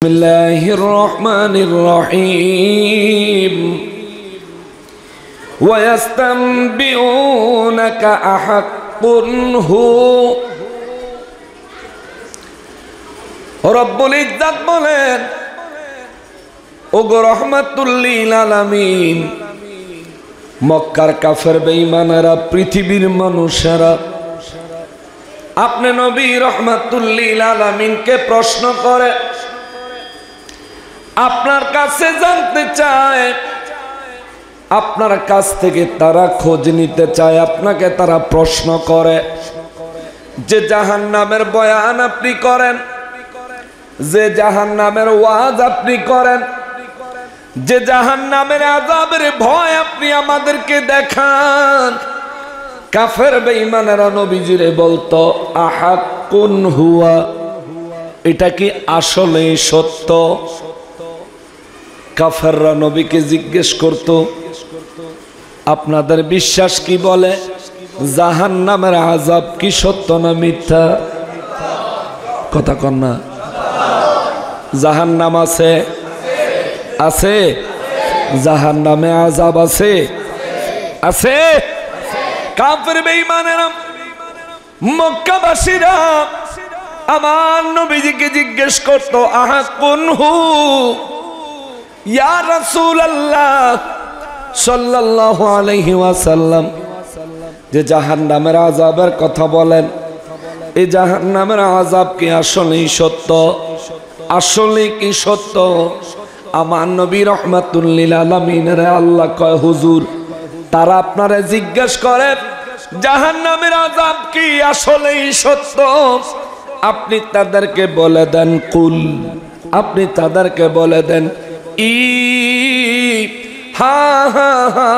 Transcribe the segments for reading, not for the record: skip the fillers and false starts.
بسم الله الرحمن الرحيم ويستنبئونك أحق هو রব্বুল ইজ্জত বলেন ওগো রহমাতুল লিল আলামিন মক্কার কাফের বেঈমানেরা পৃথিবীর মানুষেরা আপনি নবী রহমাতুল লিল আলামিনকে প্রশ্ন করে আপনার কাছে জানতে চায়, আপনার কাছ থেকে তারা খোঁজ নিতে চায়, আপনাকে তারা প্রশ্ন করে যে জাহান্নামের বয়ান আপনি করেন, যে জাহান্নামের ওয়াজ আপনি করেন, যে জাহান্নামের আযাবের ভয় আপনি আমাদেরকে দেখান। কাফের বেঈমানেরা নবীজিরে বলতো আহাক্কুন হুয়া, এটা কি আসলেই সত্য? কাফেররা নবীকে জিজ্ঞেস করত আপনাদের বিশ্বাস কি বলে, জাহান্নামের আযাব কি সত্য না মিথ্যা? কথা কন না। জাহান্নাম আছে, আছে জাহান্নামে আযাব আছে, আছে। কাফের বেঈমানেরা মক্কাবাসীরা আমার নবীজিকে জিজ্ঞেস করত আহাক্কুন হু ইয়া রাসূলুল্লাহ সাল্লাল্লাহু আলাইহি ওয়াসাল্লাম, যে জাহান্নামের আযাবের কথা বলেন, এই জাহান্নামের আযাব কি আসলেই সত্য? আসলে কি সত্য? আমার নবী রাহমাতুল লিল আলামিনের আল্লাহ কয় হুজুর তারা আপনারে জিজ্ঞেস করে জাহান্নামের আযাব কি আসলেই সত্য, আপনি তাদেরকে বলে দেন কুল, আপনি তাদেরকে বলে দেন হা হা হা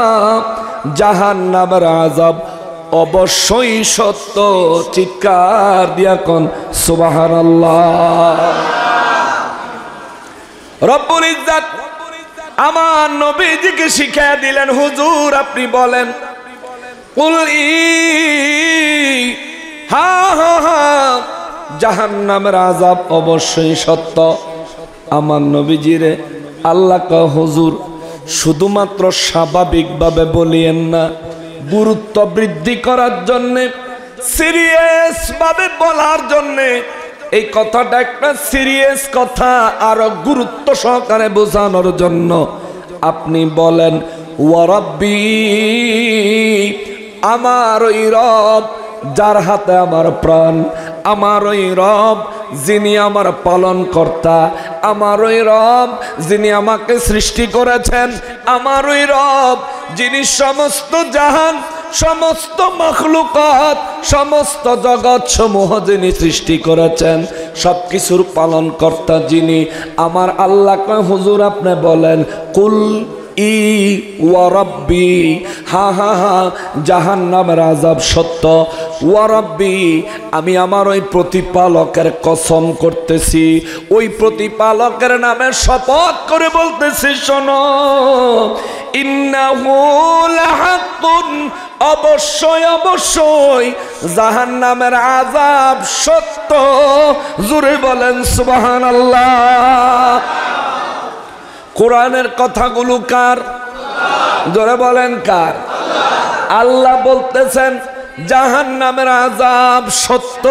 জাহান্নামের আযাব অবশ্যই সত্য। চিৎকার দিয়া কোন সুবহানাল্লাহ। রব্বুল ইজ্জত আমার নবীজিকে শিখিয়ে দিলেন হুজুর আপনি বলেন কুল হা হা হা জাহান্নামের আযাব অবশ্যই সত্য। আমার নবীজিরে আল্লাহ কয় হুজুর শুধুমাত্র স্বাভাবিকভাবে বলিয়েন না, গুরুত্ব বৃদ্ধি করার জন্যে, সিরিয়াস ভাবে বলার জন্যে, এই কথাটা একটা সিরিয়াস কথা আর গুরুত্ব সহকারে বোঝানোর জন্য আপনি বলেন ওয়া রাব্বি, আমার ওই রব যার হাতে আমার প্রাণ, আমার ওই রব যিনি আমার পালন কর্তা, আমার ওই রব যিনি আমাকে সৃষ্টি করেছেন, আমার ওই রব যিনি সমস্ত জাহান, সমস্ত মাখলুকাত, সমস্ত জগৎ সমূহ যিনি সৃষ্টি করেছেন, সবকিছুর পালন কর্তা যিনি, আমার আল্লাহ কয় হুজুর আপনি বলেন কুল ওয়া রাব্বি, হা হা হা জাহান্নামের আযাব সত্য। ওয়া রাব্বি, আমি আমার ওই প্রতিপালকের কসম করতেছি, ওই প্রতিপালকের নামে শপথ করে বলতেছি শোনো ইন্নাহু লাহাক্কুন, অবশ্যই অবশ্যই জাহান্নামের আযাব সত্য। জোরে বলেন সুবহানাল্লাহ। কোরআনের কথাগুলো কার? জোরে বলেন কার? আল্লাহ বলতেছেন জাহান্নামের আযাব সত্য।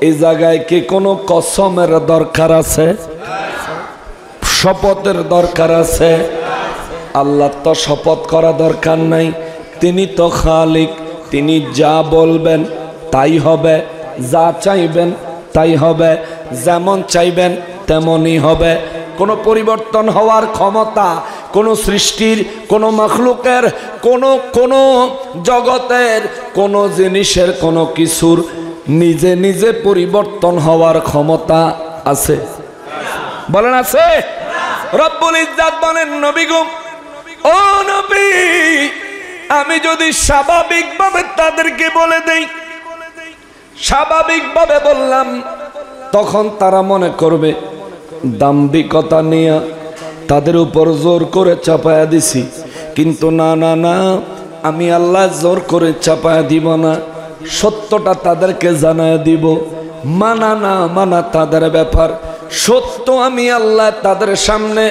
এই জায়গায় কি কোনো কসমের দরকার আছে? শপথের দরকার আছে? আল্লাহ তো শপথ করা দরকার নাই, তিনি তো খালিক, তিনি যা বলবেন তাই হবে, যা চাইবেন তাই হবে, যেমন চাইবেন তেমনই হবে। কোনো পরিবর্তন হওয়ার ক্ষমতা কোনো সৃষ্টির, কোনো মাখলুকের, কোনো জগতের, কোনো জিনিসের, কোনো কিছুর নিজে নিজে পরিবর্তন হওয়ার ক্ষমতা আছে? বলেন আছে? রব্বুল ইজ্জত বলেন নবী গো, ও নবী আমি যদি স্বাভাবিকভাবে তাদেরকে বলে দেই, স্বাভাবিকভাবে বললাম, তখন তারা মনে করবে দাম্ভিকতা নিয়ে তাদের উপর জোর করে চাপায়া দিছি। কিন্তু না না না, আমি আল্লাহ জোর করে চাপায়া দিব না, সত্যটা তাদেরকে জানায় দিব। মানা না মানা তাদের ব্যাপার, সত্য আমি আল্লাহ তাদের সামনে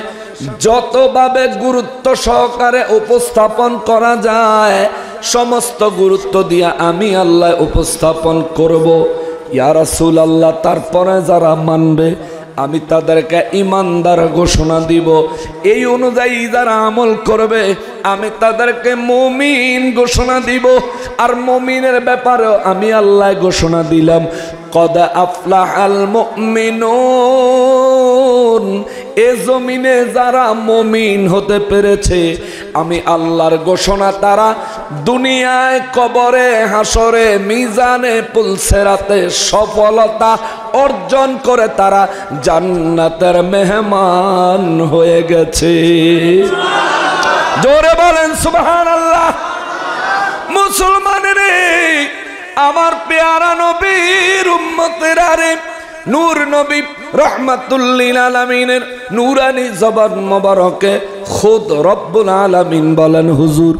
যতভাবে গুরুত্ব সহকারে উপস্থাপন করা যায় সমস্ত গুরুত্ব দিয়া আমি আল্লাহ উপস্থাপন করব। ইয়া রাসূলুল্লাহ, তারপরে যারা মানবে আমি তাদেরকে ঈমানদার ঘোষণা দিব। এই অনুযায়ী যারা আমল করবে আমি তাদেরকে মুমিন ঘোষণা দিব। আর মুমিনের ব্যাপারেও আমি আল্লাহ ঘোষণা দিলাম, কদ আফলাহাল মুমিনুন। এ জমিনে যারা মুমিন হতে পেরেছে আমি আল্লাহর ঘোষণা, তারা দুনিয়ায়, কবরে, হাসরে, মিজানে, পুলসেরাতে সফলতা অর্জন করে তারা জান্নাতের মেহমান হয়ে গেছে। জোরে বলেন সুবহানাল্লাহ। মুসলমানের আমার পেয়ারা নবীর উম্মতেরা রে, নূর নবী রহমাতুল লিল আলামিনের নূরানি জবান মোবারকে খুদ রব্বুল আলামিন বলেন, হুজুর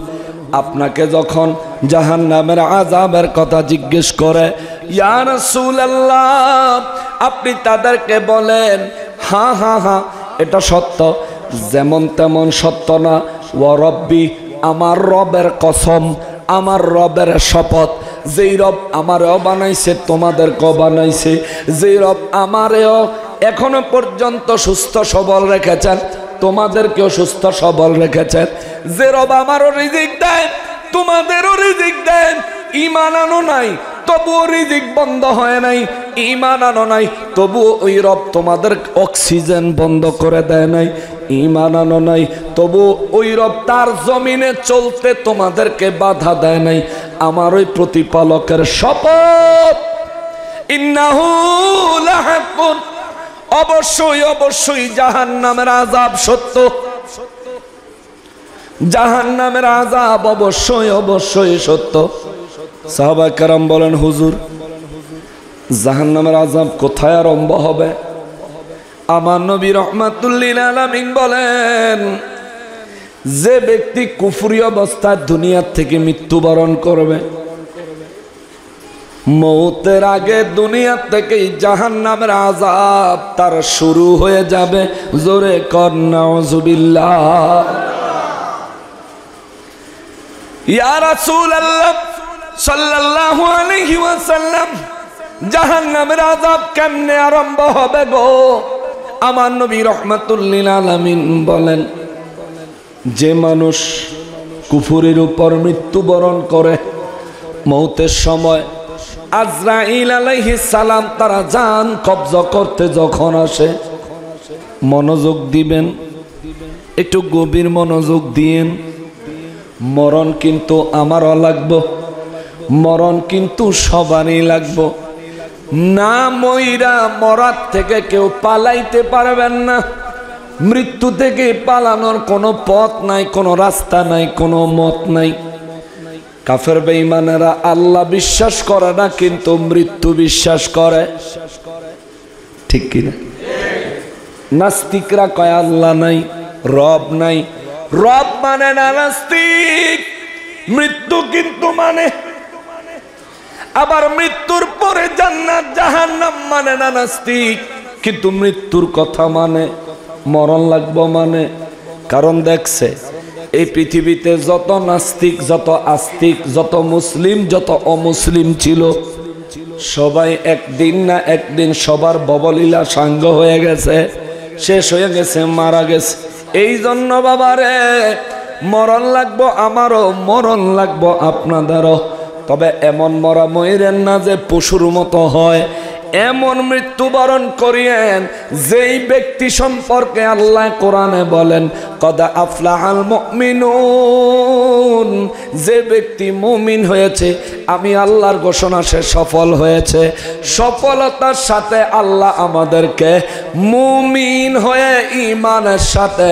আপনাকে যখন জাহান্নামের আযাবের কথা জিজ্ঞেস করে, ইয়া রাসূলুল্লাহ আপনি তাদেরকে বলেন হ্যাঁ হ্যাঁ হ্যাঁ এটা সত্য, যেমন তেমন সত্য না। ওয়া রব্বি, আমার রবের কসম, আমার রবের শপথ, যেই রব আমারেও বানাইছে তোমাদেরকেও বানাইছে, যেই রব আমারেও এখনো পর্যন্ত সুস্থ সবল রেখেছেন তোমাদেরকেও সুস্থ সবল রেখেছেন, যে রব আমারও রিজিক দেন তোমাদেরও রিজিক দেন। ঈমান আনো নাই তবুও রিজিক বন্ধ হয় নাই, ঈমান আনো নাই তবুও ওই রব তোমাদের অক্সিজেন বন্ধ করে দেয় নাই, ঈমান আনো নাই তবু ওই রব তার জমিনে চলতে তোমাদেরকে বাধা দেয় নাই। আমার ওই প্রতিপালকের শপথ, ইন্নাহু লাহাক্কুন, অবশ্যই অবশ্যই জাহান্নামের আযাব সত্য, জাহান্নামের আযাব অবশ্যই অবশ্যই সত্য। সাহাবা কেরাম বলেন, হুজুর জাহান্নামের আযাব কোথায় আরম্ভ হবে? আমার নবী রহমাতুল লিল আলামিন বলেন, যে ব্যক্তি কুফরি অবস্থায় দুনিয়ার থেকে মৃত্যুবরণ করবে, মৌতের আগে দুনিয়া থেকেই জাহান্নামের আযাব তার শুরু হয়ে যাবে। জোরে কর নাউযুবিল্লাহ। ইয়া রাসূলুল্লাহ সাল্লাল্লাহু আলাইহি ওয়াসাল্লাম, জাহান্নামের আযাব কেমনে আরম্ভ হবে গো? আমার নবী রাহমাতুল লিল আলামিন বলেন, যে মানুষ কুফরের উপর মৃত্যুবরণ করে মৌতের সময় আজরাইল আলাইহিস সালাম তারা জান কবজ করতে যখন আসে, মনোযোগ দিবেন, একটু গভীর মনোযোগ দিয়েন। মরণ কিন্তু আমারও লাগবো, মরণ কিন্তু সবারই লাগবো। না মইরা মরার থেকে কেউ পালাইতে পারবেন না। মৃত্যু থেকে পালানোর কোনো পথ নাই, কোনো রাস্তা নাই, কোনো মত নাই। কাফের বেঈমানেরা আল্লাহ বিশ্বাস করে না, কিন্তু মৃত্যু বিশ্বাস করে, ঠিক কিনা? নাস্তিকরা কয় আল্লাহ নাই, রব নাই। রব মানে না নাস্তিক, মৃত্যু কিন্তু মানে। আবার মৃত্যুর পরে জান্নাত জাহান্নাম মানে না নাস্তিক, কিন্তু মৃত্যুর কথা মানে, মরণ লাগবো মানে। কারণ দেখছে এই পৃথিবীতে যত নাস্তিক, যত আস্তিক, যত মুসলিম, যত অমুসলিম ছিল, সবাই একদিন না একদিন সবার ববলীলা সাঙ্গ হয়ে গেছে, শেষ হয়ে গেছে, মারা গেছে। এই জন্য বাবারে মরণ লাগবো আমারও, মরণ লাগবো আপনাদেরও। তবে এমন মরা মইরেন না যে পশুর মতো হয়, এমন মৃত্যুবরণ করিয়েন যেই ব্যক্তি সম্পর্কে আল্লাহ কোরআনে বলেন, কদ আফলাহাল মুমিনুন, যে ব্যক্তি মুমিন হয়েছে আমি আল্লাহর ঘোষণা সে সফল হয়েছে। সফলতার সাথে আল্লাহ আমাদেরকে মুমিন হয়ে ঈমানের সাথে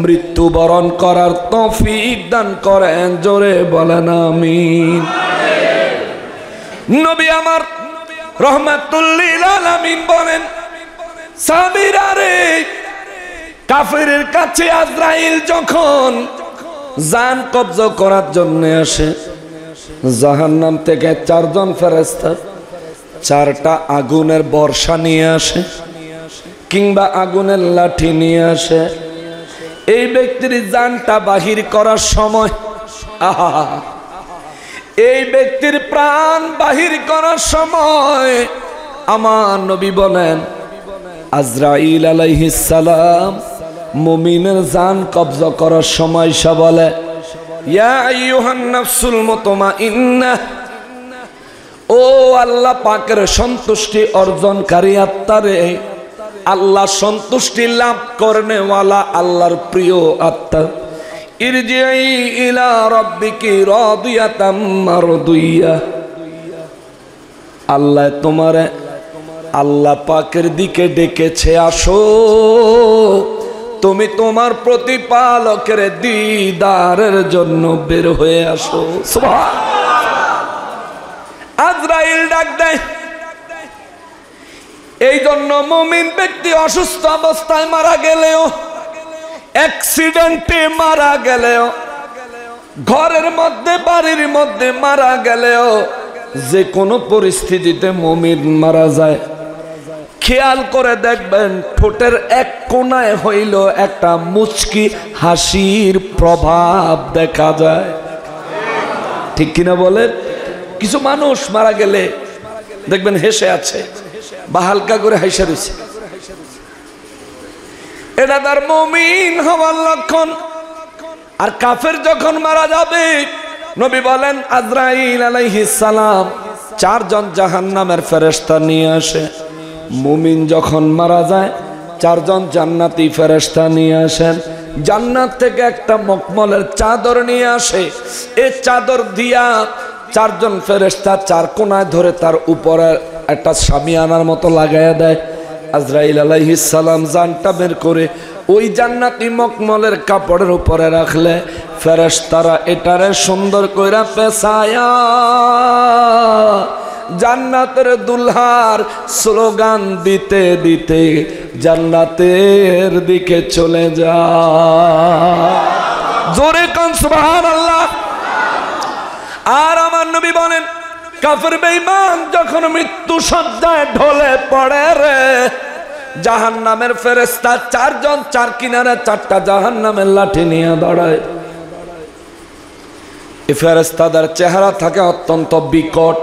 মৃত্যুবরণ করার তৌফিক দান করেন। জোরে বলেন আমিন। নবী আমার রহমাতুল লিল আলামিন বলেন, সাহাবীরা রে, কাফেরের কাছে আজরাইল যখন জান কবজ করার জন্য আসে, জাহান্নাম থেকে চারজন ফেরেশতা চারটা আগুনের বর্ষা নিয়ে আসে। কিংবা আগুনের লাঠি নিয়ে আসে, এই ব্যক্তির জানটা বাহির করার সময়, আহা, এই ব্যক্তির প্রাণ বাহির করার সময় আমার নবী বলেন আজরাইল আলাইহিস সালাম মুমিনের জান কবজা করার সময় সে বলে, ইয়া আইয়ুহান নাফসুল মুতমাইন্নাহ, ও আল্লাহ পাকের সন্তুষ্টি অর্জনকারী আত্মারে, আল্লাহ সন্তুষ্টি লাভ করনেওয়ালা আল্লাহর প্রিয় আত্মা, ইরজিই ইলা রাব্বিকি রাদিয়াতাম মারদিয়া, আল্লাহ তোমারে আল্লাহ পাকের দিকে ডেকেছে, আসো তুমি তোমার প্রতিপালকের দিদারের জন্য বের হয়ে আসো। আজরাইল ডাক দেয়। এই জন্য মুমিন ব্যক্তি অসুস্থ অবস্থায় মারা গেলেও, অ্যাক্সিডেন্টে মারা গেলেও, ঘরের মধ্যে বাড়ির মধ্যে মারা গেলেও, যে কোনো পরিস্থিতিতে মুমিন মারা যায়, খেয়াল করে দেখবেন ঠোঁটের এক কোণায় হইল একটা মুচকি হাসির প্রভাব দেখা যায়। ঠিক কিনা বলেন? কিছু মানুষ মারা গেলে দেখবেন হেসে আছে বা হালকা করে হাসে রয়েছে, এটা তার মুমিন হওয়ার লক্ষণ। আর কাফের যখন মারা যাবে, নবী বলেন আজরাইল আলাইহিস সালাম চারজন জাহান্নামের ফেরেশতা নিয়ে আসে। মুমিন যখন মারা যায়, চারজন জান্নাতি ফেরেশতা নিয়ে আসেন। জান্নাত থেকে একটা মখমলের চাদর নিয়ে আসে। এই চাদর দিয়া চারজন ফেরেশতা চার কোণায় ধরে তার উপরে একটা শামিয়ানার মতো লাগাইয়া দেয়। আজরাইল আলাইহিস সালাম জানটা বের করে ওই জান্নাতি মখমলের কাপড়ের উপরে রাখলে ফেরেশতারা এটারে সুন্দর কইরা পেছায়া জান্নাতের দুলহার স্লোগান দিতে দিতে জান্নাতের দিকে চলে যায়। জোরে কান সুবহানাল্লাহ। আর আমার নবী বলেন কাফের বেঈমান যখন মৃত্যু সজ্জায় ঢলে পড়ে রে, জাহান্নামের ফেরেশতা চারজন চার কিনারে চারটা জাহান্নামের লাঠি নিয়ে দাঁড়ায়। এই ফেরেশতাদের চেহারা থাকে অত্যন্ত বিকট,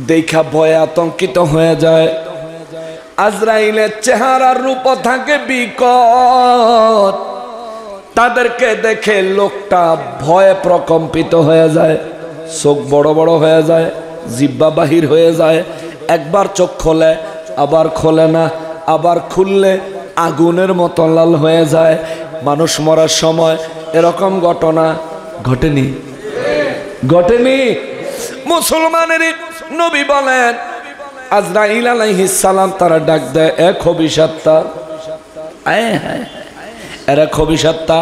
দেখা ভয়ে আতঙ্কিত হয়ে যায়। আজরাইলের চেহারার রূপ থাকে বিকট, তাদেরকে দেখে লোকটা ভয়ে প্রকম্পিত হয়ে যায়, চোখ বড় বড় হয়ে যায়, জিহ্বা বাহির হয়ে যায়। একবার চোখ খোলে, আবার খোলে না, আবার খুললে আগুনের মতো লাল হয়ে যায়। মানুষ মরার সময় এরকম ঘটনা ঘটেনি? ঘটেনি? মুসলমানের নবী বলেন আজরাইল আলাইহিস সালাম তারা ডাক দেয়, এক অভিশাত্তা, এরা খবিসাত্তা,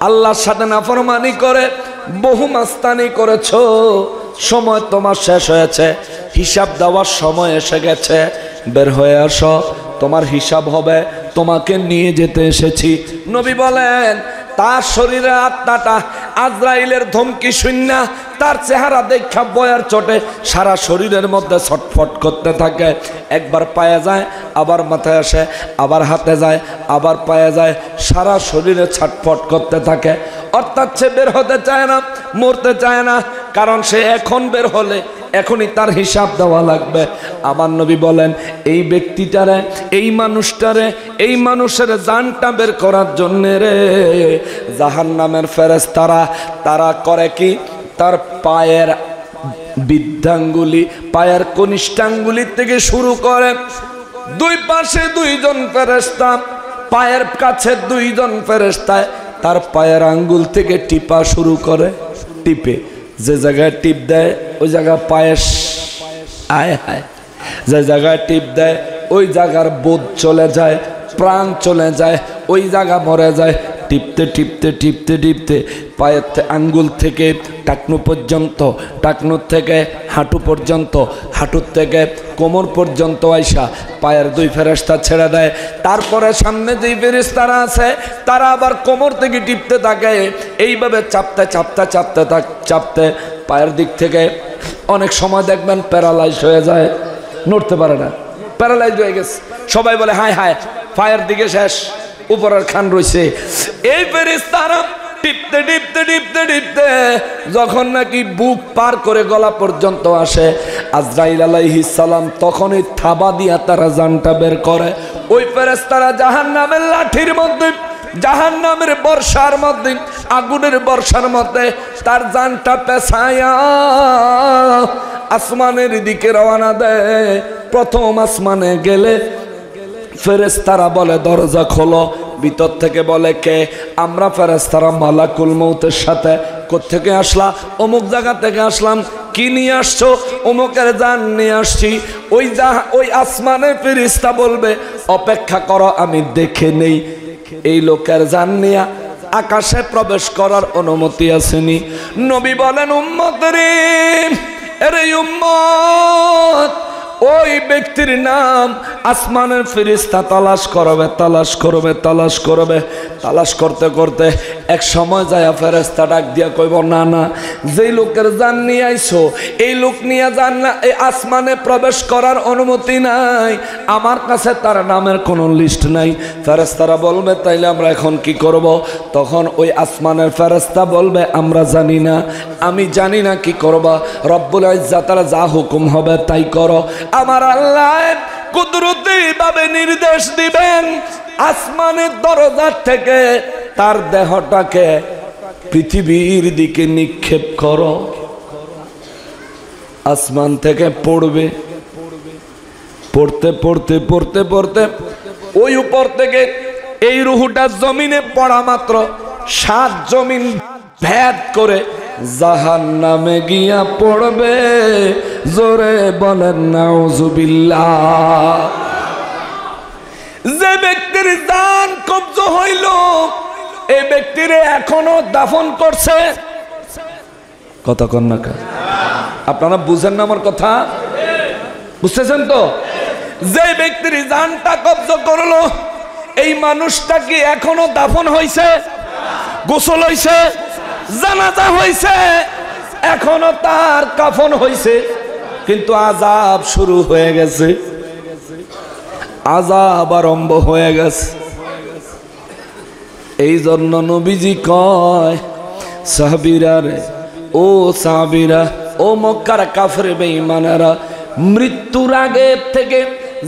আল্লাহর সাথে নাফরমানি করে বহু মাস্তানি করেছো, সময় তোমার শেষ হয়েছে, হিসাব দেওয়ার সময় এসে গেছে, বের হয়ে আসো, তোমার হিসাব হবে, তোমাকে নিয়ে যেতে এসেছি। নবী বলেন তার শরীরে আত্মাটা আজরাইলের ধমকি শূন্য, তার চেহারা দেখা বয়ার চোটে সারা শরীরের মধ্যে ছটফট করতে থাকে। একবার পায়ে যায়, আবার মাথায় আসে, আবার হাতে যায়, আবার পায়ে যায়, সারা শরীরে ছটফট করতে থাকে। অর্থাৎ সে বের হতে চায় না, মরতে চায় না, কারণ সে এখন বের হলে এখনই তার হিসাব দেওয়া লাগবে। আমার নবী বলেন এই ব্যক্তিটারে, এই মানুষটারে, এই মানুষের জানটা বের করার জন্যে রে জাহান্নামের ফেরেশতারা তারা করে কি, তার পায়ের বৃদ্ধাঙ্গুলি, পায়ের কনিষ্ঠাঙ্গুলি থেকে শুরু করে দুই পাশে দুইজন ফেরেশতা, পায়ের কাছে দুইজন ফেরেশতায় তার পায়ের আঙ্গুল থেকে টিপা শুরু করে। টিপে যে জায়গায় টিপ দেয় ওই জায়গা পায়েস আয় হায়, যে জায়গায় টিপ দেয় ওই জায়গার বোধ চলে যায়, প্রাণ চলে যায়, ওই জায়গা মরে যায়। টিপতে টিপতে টিপতে টিপতে পায়ের আঙ্গুল থেকে টাকনু পর্যন্ত, টাকনুর থেকে হাঁটু পর্যন্ত, হাঁটুর থেকে কোমর পর্যন্ত আইসা পায়ের দুই ফেরেশতা ছেড়ে দেয়। তারপরে সামনে যেই ফেরেশতারা আছে তারা আবার কোমর থেকে টিপতে থাকে। এইভাবে চাপতে চাপতে চাপতে চাপতে পায়ের দিক থেকে অনেক সময় দেখবেন প্যারালাইজ হয়ে যায়, নড়তে পারে না। প্যারালাইজড হয়ে গেছে। সবাই বলে হায় হায়, ফায়ার দিকে শেষ, উপরের খান রয়েছে। এই ফেরেশতারা টিপতে টিপতে টিপতে টিপতে যখন নাকি বুক পার করে গলা পর্যন্ত আসে, আজরাইল আলাইহিস সালাম তখনই থাবা দিয়া তারা জানটা বের করে। ওই ফেরেশতারা জাহান্নামের লাঠির মধ্যে, জাহান্নামের বর্ষার মধ্যে, আগুনের বর্ষার মধ্যে তার জানটা পেছায়া আসমানের দিকে রওনা দেয়। প্রথম আসমানে গেলে ফেরেশতারা বলে দরজা খোলো। ভিতর থেকে বলে কে? আমরা ফেরেশতারা মালাকুল মউতের সাথে। কোত্থেকে আসলা? অমুক জায়গা থেকে আসলাম। কি নিয়ে আসছো? অমুকের জান নিয়ে আসছি। ওই আসমানে ফেরেশতা বলবে অপেক্ষা করো, আমি দেখে নেই এই লোকের জান নিয়ে আকাশে প্রবেশ করার অনুমতি আসেনি। নবী বলেন উম্মত রে, আরে উম্মত, ওই ব্যক্তির নাম আসমানের ফেরেশতা তালাশ করবে, তালাশ করবে, তালাশ করবে। তালাশ করতে করতে এক সময় যায় ফেরেশতা ডাক দিয়া কইব না না, যেই লোকের জান নিয়ে আইছো এই লোক নিয়ে জান না, এই আসমানে প্রবেশ করার অনুমতি নাই, আমার কাছে তার নামের কোনো লিস্ট নাই। ফেরেশতারা বলবে তাইলে আমরা এখন কি করব? তখন ওই আসমানের ফেরেশতা বলবে আমরা জানি না, আমি জানি না কি করবা, রব্বুল ইজ্জাতের যা হুকুম হবে তাই করো। আমার আল্লাহ কুদরতি ভাবে নির্দেশ দিবেন আসমানের দরজা থেকে তার দেহটাকে পৃথিবীর দিকে নিক্ষেপ করো। আসমান থেকে পড়বে, পড়তে পড়তে পড়তে পড়তে ওই উপর থেকে এই রুহুটা জমিনে পড়া মাত্র 7 জমিন ভেদ করে জাহান্নামে গিয়া পড়বে। জোরে বলেন নাউজুবিল্লাহ। যে ব্যক্তির জান কব্জ হইল এই ব্যক্তিরে এখনো দাফন করছে। কথা কন না, আপনারা বুঝেন না আমার কথা? বুঝতেছেন তো? যে ব্যক্তির জানটা কব্জ করলো এই মানুষটা কি এখনো দাফন হইছে? গোসল হইছে? জানাজা হইছে? এখনো তার কাফন হইছে, কিন্তু আযাব শুরু হয়ে গেছে, আযাব আরম্ভ হয়ে গেছে। এই জন্য নবীজি কয় সাহাবীরা রে, ও সাহাবীরা, ও মক্কার কাফের বেঈমানেরা, মৃত্যুর আগে থেকে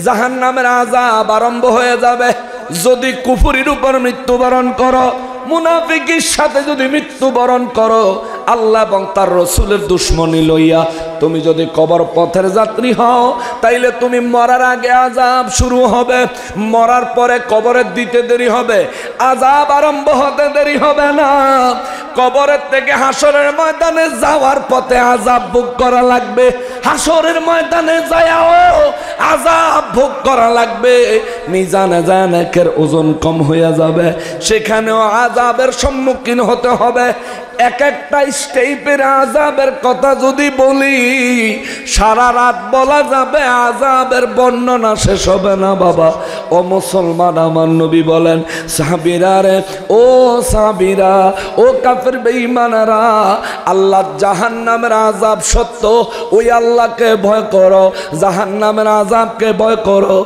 জাহান্নামের আযাব আরম্ভ হয়ে যাবে। যদি কুফরির উপর মৃত্যুবরণ করো, মুনাফিকের সাথে যদি মৃত্যুবরণ করো, আল্লাহ এবং তার রসুলের দুশ্মনী লইয়া তুমি যদি কবর পথের যাত্রী হও, তাইলে তুমি মরার আগে আযাব শুরু হবে, মরার পরে কবরের দিতে দেরি হবে, আযাব আরম্ভ হতে দেরি হবে না। কবরের থেকে হাসরের ময়দানে যাওয়ার পথে আযাব ভোগ করা লাগবে, হাসরের ময়দানে যায়াও আযাব ভোগ করা লাগবে। মিজানে জানেকের ওজন কম হয়ে যাবে, সেখানেও আযাবের সম্মুখীন হতে হবে। এক একটা স্টেপের আযাবের কথা যদি বলি সারা রাত বলা যাবে, আযাবের বর্ণনা শেষ হবে না বাবা। ও মুসলমান, আমার নবী বলেন সাহাবীরা রে, ও সাহাবীরা, ও কাফের বেঈমানেরা, আল্লাহ জাহান্নামের আযাব সত্য, ওই আল্লাহকে ভয় করো, জাহান্নামের আযাবকে ভয় করো,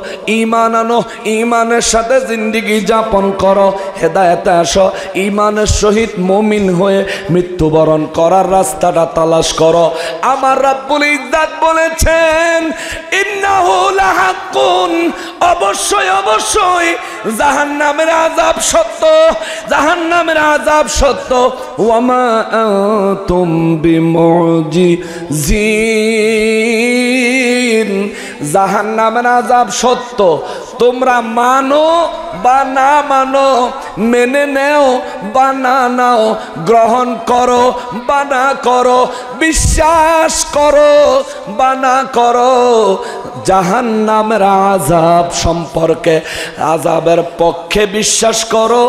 ঈমান আনো, ঈমানের সাথে জিন্দেগি যাপন করো, হেদায়েতে আসো, ঈমানের সহিত মুমিন হয়ে মৃত্যুবরণ করার রাস্তাটা তালাশ করো। আমার রব্বুল ইজ্জাত বলেছেন ইন্নাহু লাহাক্কুন, অবশ্যই অবশ্যই জাহান্নামের আযাব সত্য, জাহান্নামের আযাব সত্য। ওয়ামা আনতুম বিমুজিজিন, জাহান্নামের আযাব সত্য, তোমরা মানো বা না মানো, মেনে নেও বা না নাও, গ্রহণ করো বা না করো, বিশ্বাস করো বা না করো, জাহান্নামের আযাব সম্পর্কে, আযাবের পক্ষে বিশ্বাস করো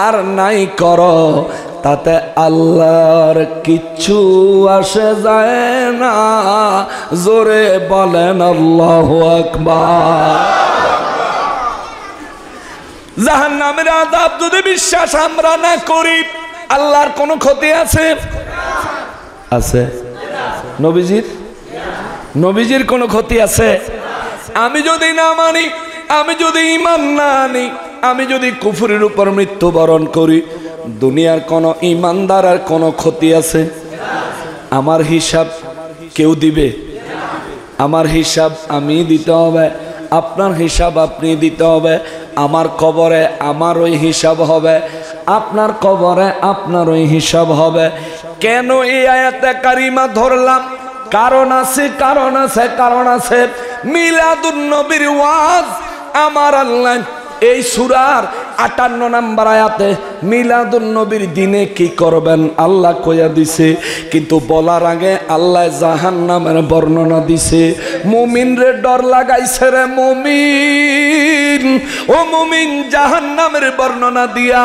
আর নাই করো, তাতে আল্লাহর কিচ্ছু আসে যায় না। জোরে বলেন আল্লাহু আকবার। জাহান্নামের আযাব যদি বিশ্বাস আমরা না করি, আল্লাহর কোনো ক্ষতি আছে? আছে? নবীজির কোনো ক্ষতি আছে? আমি যদি না মানি, আমি যদি ঈমান না আনি, আমি যদি কুফরের উপর মৃত্যুবরণ করি, দুনিয়ার কোনো ঈমানদারের কোনো ক্ষতি আছে? আমার হিসাব কেউ দিবে? আমার হিসাব আমি দিতে হবে, আপনার হিসাব আপনি দিতে হবে। আমার কবরে আমার ওই হিসাব হবে, আপনার কবরে আপনার ওই হিসাব হবে। কেন এই আয়াতে কারিমা ধরলাম? কারণ আছে, কারণ আছে, কারণ আছে। মিলাদুন নবীর ওয়াজ আমার আল্লাহ এই সূরার ৫৮ নম্বর আয়াতে মিলাদুন নবীর দিনে কি করবেন আল্লাহ কইয়া দিছে, কিন্তু বলার আগে আল্লাহ জাহান্নামের বর্ণনা দিছে। মুমিন রে ডর লাগাইছে রে মুমিন, ও মুমিন জাহান্নামের বর্ণনা দিয়া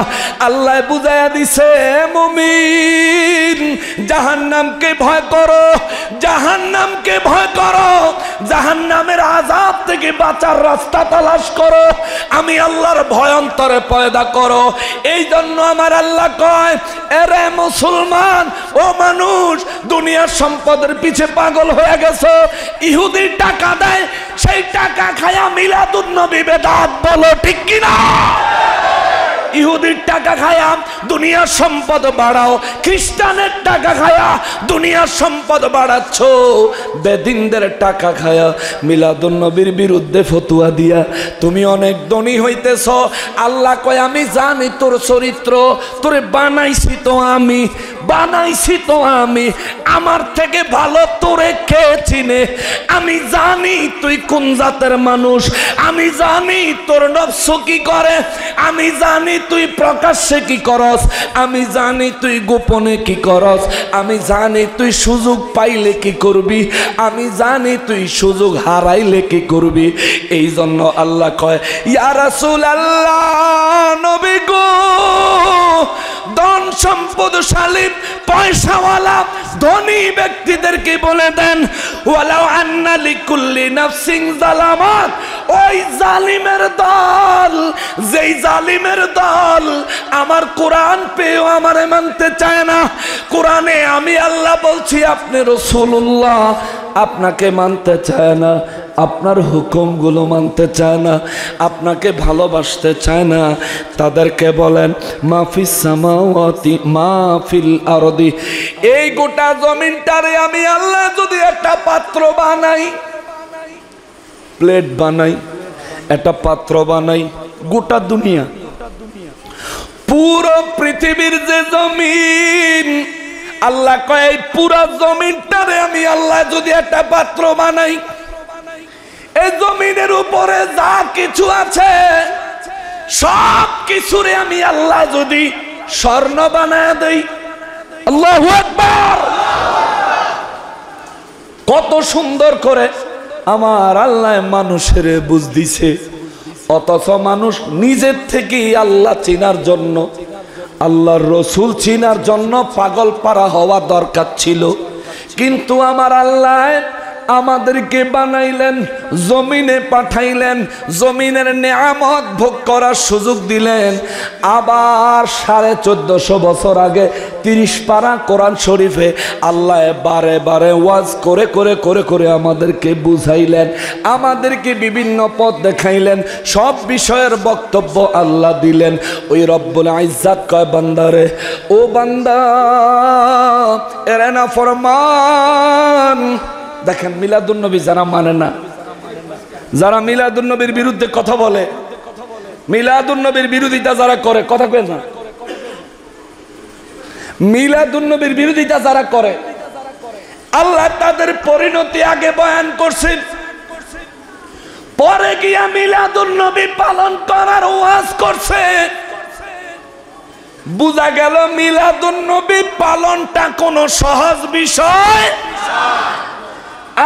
আল্লাহ বুঝাইয়া দিছে, মুমিন জাহান্নামকে ভয় করো, জাহান্নামকে ভয় করো, জাহান্নামের আযাব থেকে বাঁচার রাস্তা তালাশ করো, আমি আল্লাহর ভয় অন্তরে পয়দা করো। এই জন্য আমার আল্লাহ কয়, এরে মুসলমান, ও মানুষ, দুনিয়ার সম্পদের পিছে পাগল হয়ে গেছো। ইহুদির টাকা দেয়, সেই টাকা খায়া মিলাদুন নবী বেদাত বলো, ঠিক কিনা? ইহুদির টাকা খায়া দুনিয়ার সম্পদ বাড়াও, খ্রিস্টানের টাকা খায়া দুনিয়ার সম্পদ বাড়াচ্ছ, বেদিনদের টাকা খায়া মিলাদুন নবীর বিরুদ্ধে ফতুয়া দিয়া তুমি অনেক ধনী হইতেছ। আল্লাহ কয়, আমি জানি তোর চরিত্র, তোরে বানাইছি তো আমি, বানাইছি তো আমি, আমার থেকে ভালো তোরে কে চিনে? আমি জানি তুই কোন জাতের মানুষ, আমি জানি তোর নফস কি করে, আমি জানি তুই প্রকাশ্যে কি করস, আমি জানি তুই গোপনে কি করস, আমি জানি তুই সুযোগ পাইলে কি করবি, আমি জানি তুই সুযোগ হারাইলে কি করবি। এই জন্য আল্লাহ কয়, ইয়া রাসূলুল্লাহ, নবী গো, ধন সম্পদশালী পয়সাওয়ালা ধনী ব্যক্তিদেরকে বলে দেন, ওয়ালাউ আন্না লিকুল্লি নাফসিন যালামাত, ওই জালিমের দল, যেই জালিমের দল আমার কোরআন পেয়েও আমারে মানতে চায় না, কোরআনে আমি আল্লাহ বলছি, আপনি রাসূলুল্লাহ, আপনাকে মানতে চায় না, আপনার হুকুমগুলো মানতে চায় না, আপনাকে ভালোবাসতে চায় না, তাদেরকে বলেন মাফিস সামাওয়াতি মাফিল আরদি, এই গোটা জমিনটারে আমি আল্লাহ যদি একটা পাত্র বানাই, প্লেট বানাই, একটা পাত্র বানাই, গোটা দুনিয়া, পুরো পৃথিবীর যে জমিন, আল্লাহ কয় এই পুরো জমিনটারে আমি আল্লাহ যদি একটা পাত্র বানাই, এই জমিনের উপরে যা কিছু আছে সব কিছুরে আমি আল্লাহ যদি স্বর্ণ বানায় দেই, আল্লাহু আকবার, কত সুন্দর করে আমার আল্লাহ মানুষের বুঝ দিছে। অথচ মানুষ নিজের থেকেই আল্লাহ চিনার জন্য, আল্লাহর রসুল চিনার জন্য পাগল পারা হওয়া দরকার ছিল, কিন্তু আমার আল্লাহ আমাদেরকে বানাইলেন, জমিনে পাঠাইলেন, জমিনের নেয়ামত ভোগ করার সুযোগ দিলেন। আবার 1450 বছর আগে 30 পারা কোরআন শরীফে আল্লাহ বারে বারে ওয়াজ করে করে করে করে আমাদেরকে বুঝাইলেন, আমাদেরকে বিভিন্ন পথ দেখাইলেন, সব বিষয়ের বক্তব্য আল্লাহ দিলেন। ওই রব্বুল ইজ্জত কয়, বান্দারে, ও বান্দা, এরে না ফরমান। দেখেন, মিলাদুন নবী যারা মানে না, যারা মিলাদুন নবীর বিরুদ্ধে কথা বলে, মিলাদুন নবীর বিরোধিতা যারা করে, কথা কয় না, মিলাদুন নবীর বিরোধিতা যারা করে, আল্লাহ তাদের পরিণতি আগে বয়ান করছেন, পরে গিয়া মিলাদুন নবী পালন করার ওয়াজ করছে। বুঝা গেল মিলাদুন নবী পালনটা কোনো সহজ বিষয়,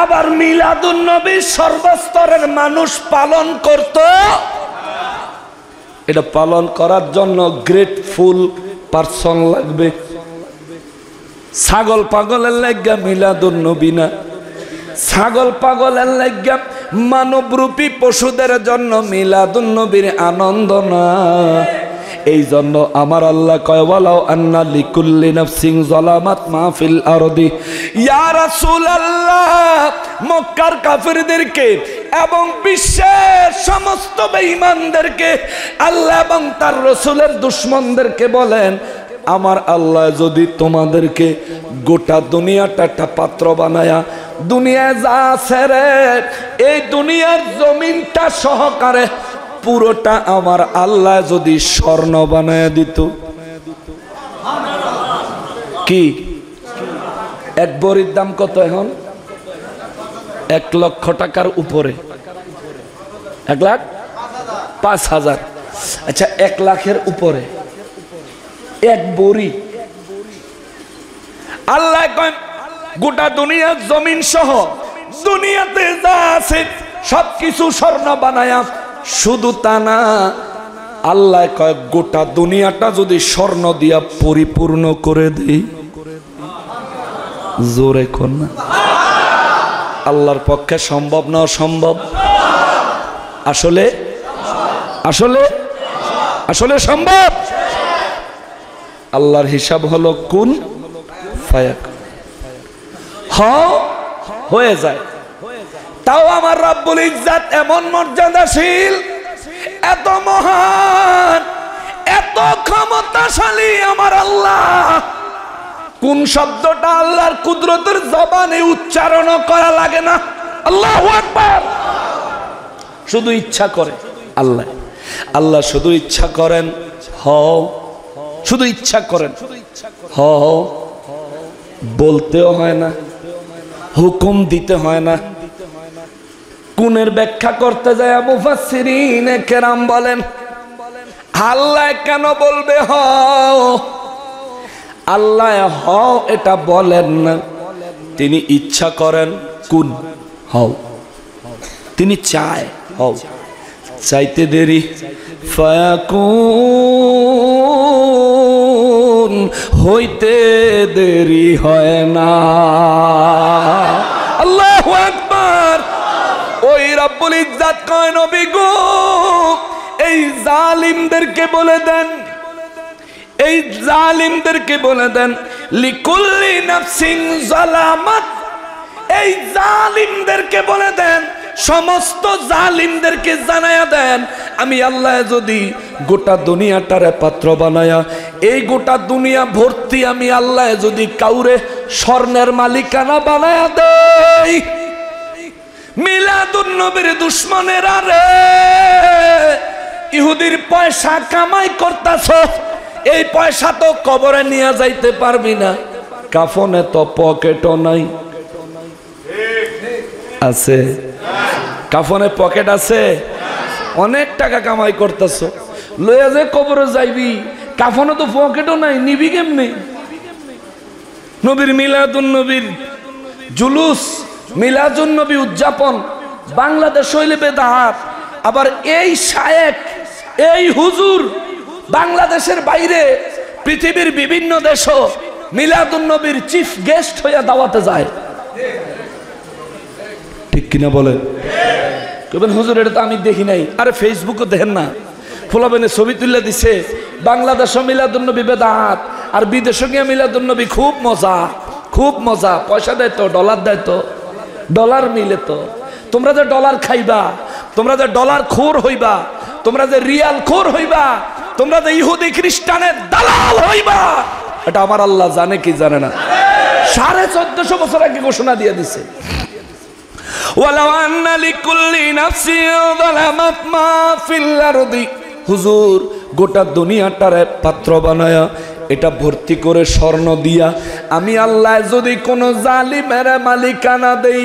আবার মিলাদুন নবী সর্বস্তরের মানুষ পালন করত। এটা পালন করার জন্য গ্রেটফুল পারসন লাগবে। ছাগল পাগলের লাগা মিলাদুন নবী না, ছাগল পাগলের লাগা মানবরূপী পশুদের জন্য মিলাদুন নবীর আনন্দ না। এই জন্য আমার আল্লাহ কয় ওয়ালাউ আন্না লিকুল্লি নাফসিন যালামাত মা ফিল আরদি। ইয়া রাসূলুল্লাহ, মক্কার কাফিরদেরকে এবং বিশ্বের সমস্ত বেঈমানদেরকে আল্লাহ এবং তার রাসূলের দুশমনদেরকে বলেন, আমার আল্লাহ যদি তোমাদেরকে গোটা দুনিয়াটা একটা পাত্র বানায়া, দুনিয়ায় যা আছে রে, এই দুনিয়ার জমিনটা সহকারে পুরোটা আমার আল্লাহ যদি স্বর্ণ বানায়া দিত, কি এক বড়ির দাম কত এখন? 1 লক্ষ টাকার উপরে, 1,05,000। আচ্ছা, 1 লাখের উপরে এক বড়ি। আল্লাহ কয় গোটা দুনিয়ার জমিন সহ দুনিয়াতে যা আছে সবকিছু স্বর্ণ বানায়া, শুধু তা না, আল্লাহ কয় গোটা দুনিয়াটা যদি স্বর্ণ দিয়া পরিপূর্ণ করে দেই, জোরে কোন না আল্লাহর পক্ষে সম্ভব না অসম্ভব? আসলে আসলে আসলে সম্ভব। আল্লাহর হিসাব হলো কুন ফায়াকুন, হয়ে যায়। তাও আমার রব্বুল ইজ্জত এমন মর্যাদাশীল, এত মহান, এত ক্ষমতাশালী আমার আল্লাহ, কোন শব্দটা আল্লাহর কুদরতের জবানে উচ্চারণ করা লাগে না। আল্লাহু আকবার। শুধু ইচ্ছা করে আল্লাহ, আল্লাহ শুধু ইচ্ছা করেন শুধু ইচ্ছা করেন, বলতেও হয় না, হুকুম দিতে হয় না। কুনের ব্যাখ্যা করতে যায় মুফাসসিরিনে কেরাম বলেন, আল্লাহ কেন বলবে আল্লাহ এটা বলেন না, তিনি ইচ্ছা করেন কুন হও, তিনি চায় হও, চাইতে দেরি ফায়াকুন, হইতে দেরি হয় না। আল্লাহু আকবার। ওই রব্বুল ইজ্জত কয় নবী গো, এই জালিমদেরকে বলে দেন, এই জালিমদেরকে বলে দেন লিকুল্লি নাফসিন যালামাত, এই জালিমদেরকে বলে দেন, সমস্ত জালিমদেরকে জানায়া দেন, আমি আল্লাহ যদি গোটা দুনিয়াটারে পাত্র বানায়া, এই গোটা দুনিয়া ভর্তি আমি আল্লাহ যদি কাউরে স্বর্ণের মালিকানা বানায়া দেই, মিলাদুন নবীর দুশমনেরা রে, ইহুদির পয়সা কামাই করতাছ, এই পয়সা তো কবরে নিয়ে যাইতে পারবি না, কাফনে তো পকেটও নাই, আছে কাফনে পকেট আছে, অনেক টাকা কামাই করতেছ, লইয়া যে কবরে যাইবি, কাফনে তো পকেটও নাই, নিবি কেমনে? নবীর মিলাদুন নবীর জুলুস, মিলাদুন নবী উদযাপন বাংলাদেশ হইলে বেদাত, আবার এই শায়েক, এই হুজুর বাংলাদেশের বাইরে পৃথিবীর বিভিন্ন দেশও মিলাদুন নবীর চিফ গেস্ট হইয়া দাওয়াতে যায়, ঠিক কিনা বলেন? কেবেন হুজুর এটা তো আমি দেখি নাই। আরে ফেসবুকও দেখেন না, ফুলাবেনে ছবি তুলে দিছে, বাংলাদেশও মিলাদুন নবী বেদাত, আর বিদেশে গিয়ে মিলাদুন নবী খুব মজা, খুব মজা, পয়সা দেয় তো, ডলার দেয় তো, ডলার মিলে তো, তোমরা যে ডলার খাইবা, তোমরা যে ডলার খোর হইবা, তোমরা যে রিয়াল খোর হইবা, তোমরা যে ইহুদি খ্রিস্টানের দালাল হইবা, এটা আমার আল্লাহ জানে কি জানে না? 1450 বছর আগে ঘোষণা দিয়ে দিছে। ওয়ালাউ আন্না লিকুল্লি নাফসিন যালামাত মা ফিল আরদি, হুজুর গোটা দুনিয়াটারে পাত্র বানায়া, এটা ভর্তি করে স্বর্ণ দিয়া, আমি আল্লাহ যদি কোন জালিমের মালিকানা দেই,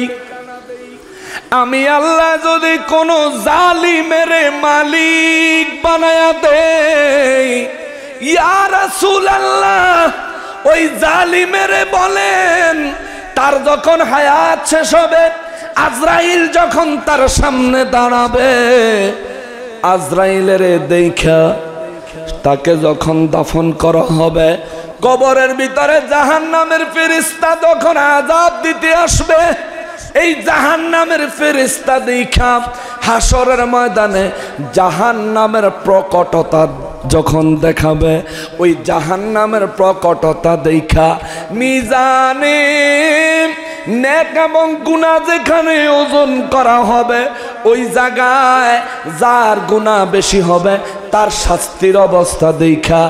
আমি আল্লাহ যদি কোন জালিমের মালিক বানায়া দেই, ইয়া রাসূলুল্লাহ ওই জালিমের বলেন, তার যখন হায়াত শেষ হবে, আজরাইল যখন তার সামনে দাঁড়াবে, আজরাইলের দেখা তাকে যখন দাফন করা হবে, কবরের ভিতরে জাহান্নামের ফেরেশতা যখন আযাব দিতে আসবে, এই জাহান্নামের ফেরেশতা দেখা হাসরের ময়দানে জাহান্নামের প্রকটতা যখন দেখাবে ওই জাহান্নামের প্রকটতা দেখা মিজানে নেক এবং গুনাহ যেখানে ওজন করা হবে ওই জায়গায় যার গুনাহ বেশি হবে তার শাস্তির অবস্থা দেখা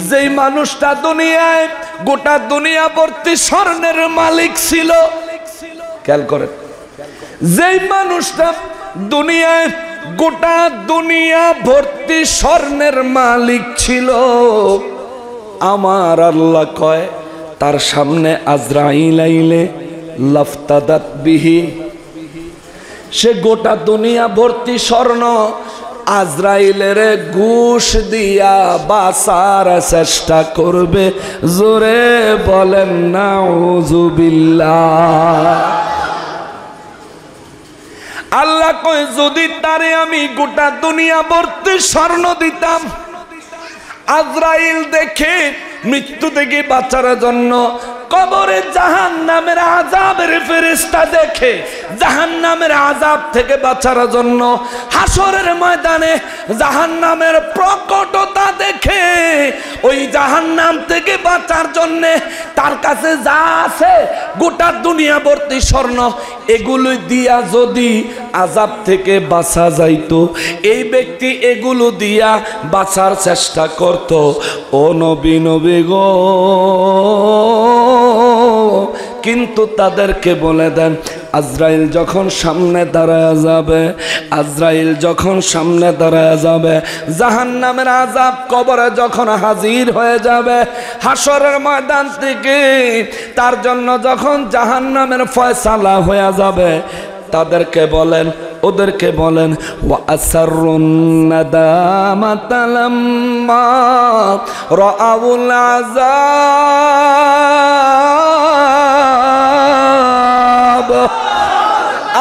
যেই মানুষটা দুনিয়ায় গোটা দুনিয়া ভর্তি স্বর্ণের মালিক ছিল, খেয়াল করেন, যেই মানুষটা দুনিয়ায় গোটা দুনিয়া ভর্তি স্বর্ণের মালিক ছিল, আমার আল্লাহ কয় তার সামনে আজরাইল আইলে লাফতাদাত বিহি, সে গোটা দুনিয়া ভর্তি স্বর্ণ আজরাইলের ঘুষ দিয়া বাঁচার চেষ্টা করবে। জোরে বলেন নাউজুবিল্লাহ। আল্লাহ কয় যদি তারে আমি গোটা দুনিয়া ভর্তি স্বর্ণ দিতাম, আজরাইল দেখে মৃত্যু থেকে বাঁচার জন্য কবরে জাহান্নামের আযাবের ফেরেশতা দেখে জাহান্নামের আযাব থেকে বাঁচার জন্য হাসরের ময়দানে জাহান্নামের প্রকটতা দেখে ওই জাহান্নাম থেকে বাঁচার জন্য তার কাছে যা আছে গোটা দুনিয়া ভর্তি স্বর্ণ, এগুলো দিয়া যদি আযাব থেকে বাঁচা যাইতো, এই ব্যক্তি এগুলো দিয়া বাঁচার চেষ্টা করত। ও নবী নবী গো, কিন্তু তাদেরকে বলে দেন আজরাইল যখন সামনে দাঁড়ায় যাবে, আজরাইল যখন সামনে দাঁড়ায় যাবে, জাহান্নামের আযাব কবরে যখন হাজির হয়ে যাবে, হাসরের ময়দান থেকে তার জন্য যখন জাহান্নামের ফয়সালা হয়ে যাবে, তাদেরকে বলেন, ওদেরকে বলেন ওয়া আসরুন নাদামাতা লাম্মা রাআউল আযাব।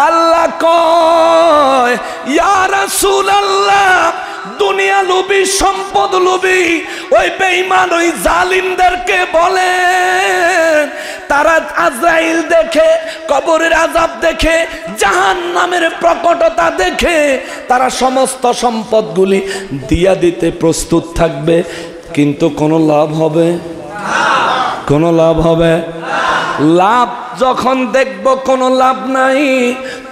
আল্লাহ কয় ইয়া রাসূলুল্লাহ, দুনিয়া লোভী সম্পদ লোভী ওই বেঈমান ওই জালিমদেরকে বলেন তারা আজরাইল দেখে, কবরের আযাব দেখে, জাহান্নামের প্রকটতা দেখে তারা সমস্ত সম্পদগুলি দিয়া দিতে প্রস্তুত থাকবে, কিন্তু কোনো লাভ হবে? কোনো লাভ হবে? লাভ যখন দেখব কোনো লাভ নাই,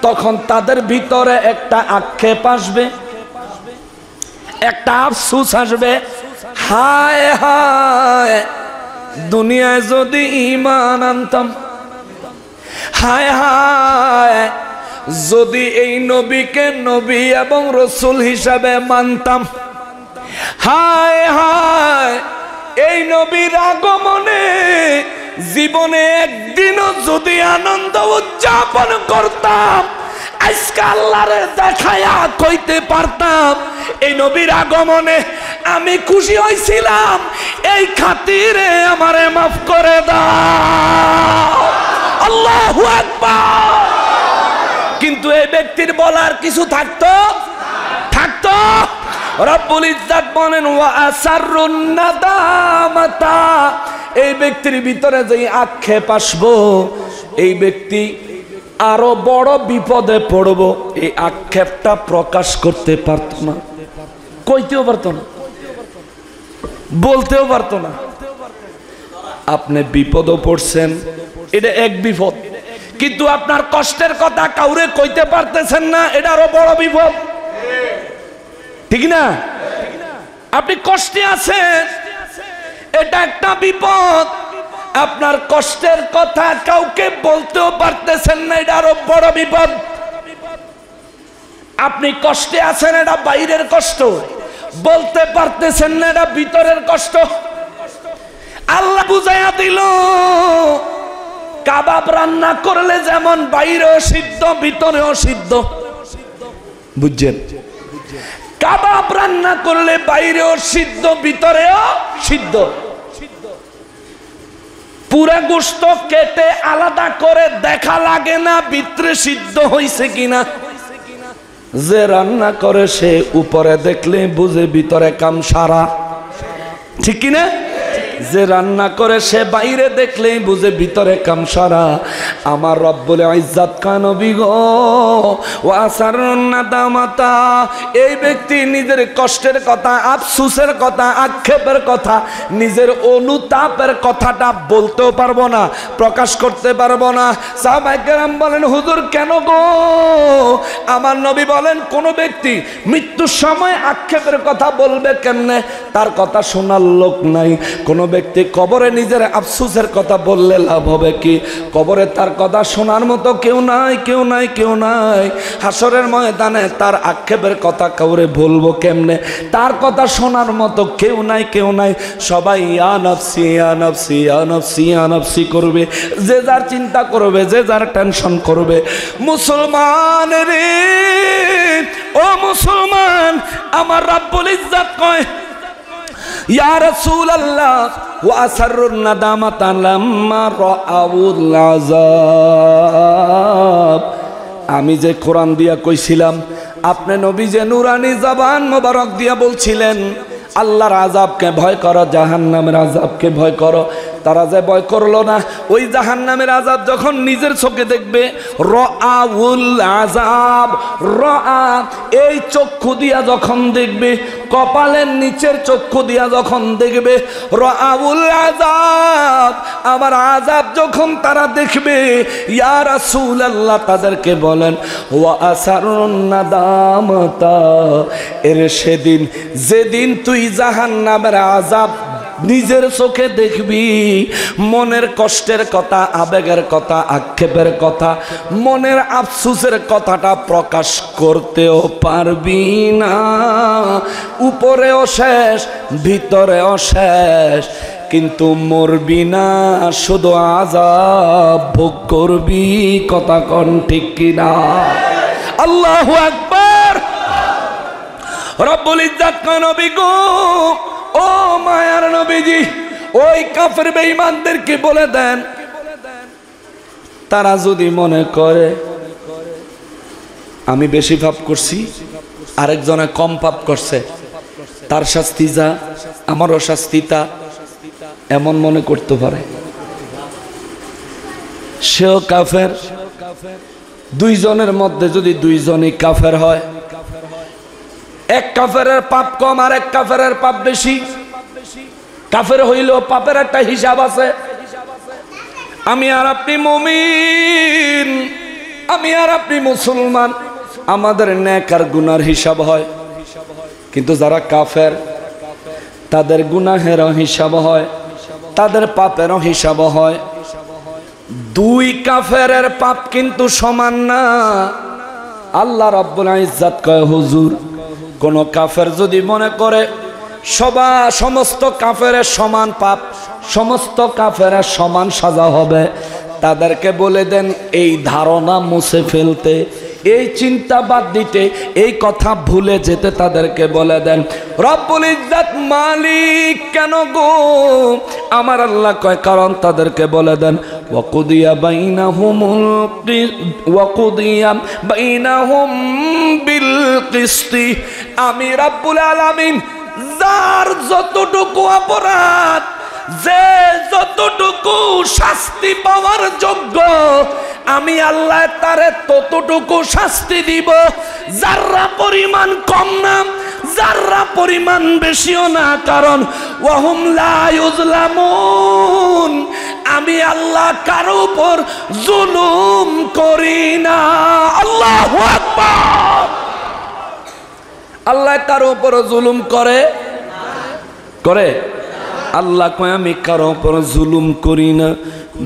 তখন তাদের ভিতরে একটা আক্ষেপ আসবে, একটা আফসোস আসবে, হায় হায় দুনিয়ায় যদি ঈমান আনতাম, হায় হায় যদি এই নবীকে নবী এবং রাসূল হিসাবে মানতাম, হায় হায় এই নবীর আগমনে জীবনে একদিনও যদি আনন্দ উদযাপন করতাম, আজকে আল্লাহরে দেখায়া কইতে পারতাম এই নবীর আগমনে আমি খুশি হয়েছিলাম, এই খাতিরে আমারে মাফ করে দাও। আল্লাহু আকবার। কিন্তু এই ব্যক্তির বলার কিছু থাকতো? রব্বুল ইজ্জত বলেন ওয়া আসরুন নাদামাতা, এই ব্যক্তির ভিতরে যে আক্ষেপ আসবো, এই ব্যক্তি আরো বড় বিপদে পড়ব। এই আক্ষেপটা প্রকাশ করতে পারত না, কইতেও পারত না, বলতেও পারত না। আপনি বিপদও পড়ছেন, এটা এক বিপদ, কিন্তু আপনার কষ্টের কথা কাউরে কইতে পারতেছেন না, এটা আরো বড় বিপদ, ঠিক না? আপনি কষ্টে আছেন, এটা একটা বিপদ। আপনার কষ্টের কথা কাউকে বলতেও পারতেছেন না, এটা আরো বড় বিপদ। আপনি কষ্টে আছেন, এটা বাইরের কষ্ট, বলতে পারতেছেন না, এটা ভিতরের কষ্ট। আল্লাহ বুঝাইয়া দিল, কাবাব রান্না করলে যেমন বাইরেও সিদ্ধ ভিতরেও সিদ্ধ, বুঝছেন? কাবাব রান্না করলে বাইরেও সিদ্ধ ভিতরেও সিদ্ধ। পুরা গোশত কেটে আলাদা করে দেখা লাগে না ভিতরে সিদ্ধ হয়েছে কিনা, যে রান্না করে সে উপরে দেখলে বুঝে ভিতরে কাম সারা, ঠিক কিনা? যে রান্না করে সে বাইরে দেখলেই বুঝে ভিতরে কামসারা। আমার রব্বুল ইজ্জত কানবী গো ওয়াসারুন নাদামাতা, এই ব্যক্তি নিজের কষ্টের কথা, আফসোসের কথা, আক্ষেপের কথা, নিজের অনুতাপের কথাটা বলতেও পারবো না, প্রকাশ করতে পারবো না। সাহাবায়ে কেরাম বলেন হুজুর কেন গো? আমার নবী বলেন কোন ব্যক্তি মৃত্যুর সময় আক্ষেপের কথা বলবে কেমনে? তার কথা শোনার লোক নাই। কোন ব্যক্তি কবরে নিজের আফসোসের কথা বললে লাভ হবে কি? কবরে তার কথা শোনার মতো কেউ নাই, কেউ নাই, কেউ নাই। হাসরের ময়দানে তার আক্ষেপের কথা কাউরে বলবো কেমনে? তার কথা শোনার মতো কেউ নাই, কেউ নাই। সবাই ইয়া নাফসি, ইয়া নাফসি, ইয়া নাফসি, ইয়া নাফসি করবে, যে যার চিন্তা করবে, যে যার টেনশন করবে। মুসলমান রে, ও মুসলমান, আমার রব্বুল ইজ্জত কয় ইয়া রাসূলুল্লাহ ওয়া আসরুন নাদামাতা লাম্মা রাআউল আযাব। আমি যে কোরআন দিয়া কইছিলাম, আপনি নবী যে নুরানি জবান মোবারক দিয়া বলছিলেন আল্লাহর আযাবকে ভয় করো, জাহান্নামের আযাবকে ভয় করো, তারা যে ভয় করলো না। ওই জাহান্নামের আযাব যখন নিজের চোখে দেখবে, রাআউল আযাব, রাআ এই চক্ষু দিয়া যখন দেখবে, কপালের নিচের চক্ষু দিয়া যখন দেখবে, রাআউল আযাব, আমার আযাব যখন তারা দেখবে, ইয়া রাসূলুল্লাহ তাদেরকে বলেন ওয়া আসারুন নাদামাতা, এর সেদিন যেদিন তুই জাহান্নামের আযাব নিজের চোখে দেখবি, মনের কষ্টের কথা, আবেগের কথা, আক্ষেপের কথা, মনের আফসোসের কথাটা প্রকাশ করতেও পারবি না। উপরেও শেষ, ভিতরেও শেষ, কিন্তু মরবি না, শুধু আযাব ভোগ করবি। কথা কোন ঠিক কিনা? আল্লাহু আকবার। রব্বুল ইজ্জত কোন নবী গো, ও মায়ার নবীজি, ওই কাফের বেঈমানদেরকে বলে দেন, তারা যদি মনে করে আমি বেশি পাপ করছি, আরেকজনে কম পাপ করছে, তার শাস্তি যা, আমারও শাস্তি তা, এমন মনে করতে পারে, সেও কাফের। দুইজনের মধ্যে যদি দুইজনই কাফের হয়, এক কাফেরের পাপ কম আর এক কাফেরের পাপ বেশি, কাফের হইলেও পাপের একটা হিসাব আছে। আমি আর আপনি মুমিন, আমি আর আপনি মুসলমান, আমাদের নেক আর গুনার হিসাব হয়। কিন্তু যারা কাফের, তাদের গুনাহেরও হিসাব হয়, তাদের পাপেরও হিসাব হয়। দুই কাফেরের পাপ কিন্তু সমান না। আল্লাহ রাব্বুল ইজ্জত কয় হুজুর, কোন কাফের যদি মনে করে সমস্ত কাফেরের সমান পাপ, সমস্ত কাফেরের সমান সাজা হবে, তাদেরকে বলে দেন এই ধারণা মুছে ফেলতে, এই চিন্তা বাদ দিতে, এই কথা ভুলে যেতে তাদেরকে বলে দেন রব্বুল ইজ্জত মালিক কেন গো? আমার আল্লাহ কয় কারণ তাদেরকে বলে দেন ওয়াকুদিয়া বাইনাহুম বিল কিসতি, আমি রব্বুল আলামিন যার যতটুকু অপরাধ, যে যতটুকু শাস্তি পাওয়ার যোগ্য, আমি আল্লাহ তারে ততটুকু শাস্তি দিব। যাররা পরিমাণ কম না, যাররা পরিমাণ বেশিও না, কারণ ওয়াহুম লা ইউজলামুন, আমি আল্লাহ কারো উপর জুলুম করি না। আল্লাহু আকবার। আল্লাহ কারো উপর জুলুম করে? আল্লাহ কয় আমি কারো উপর জুলুম করি না।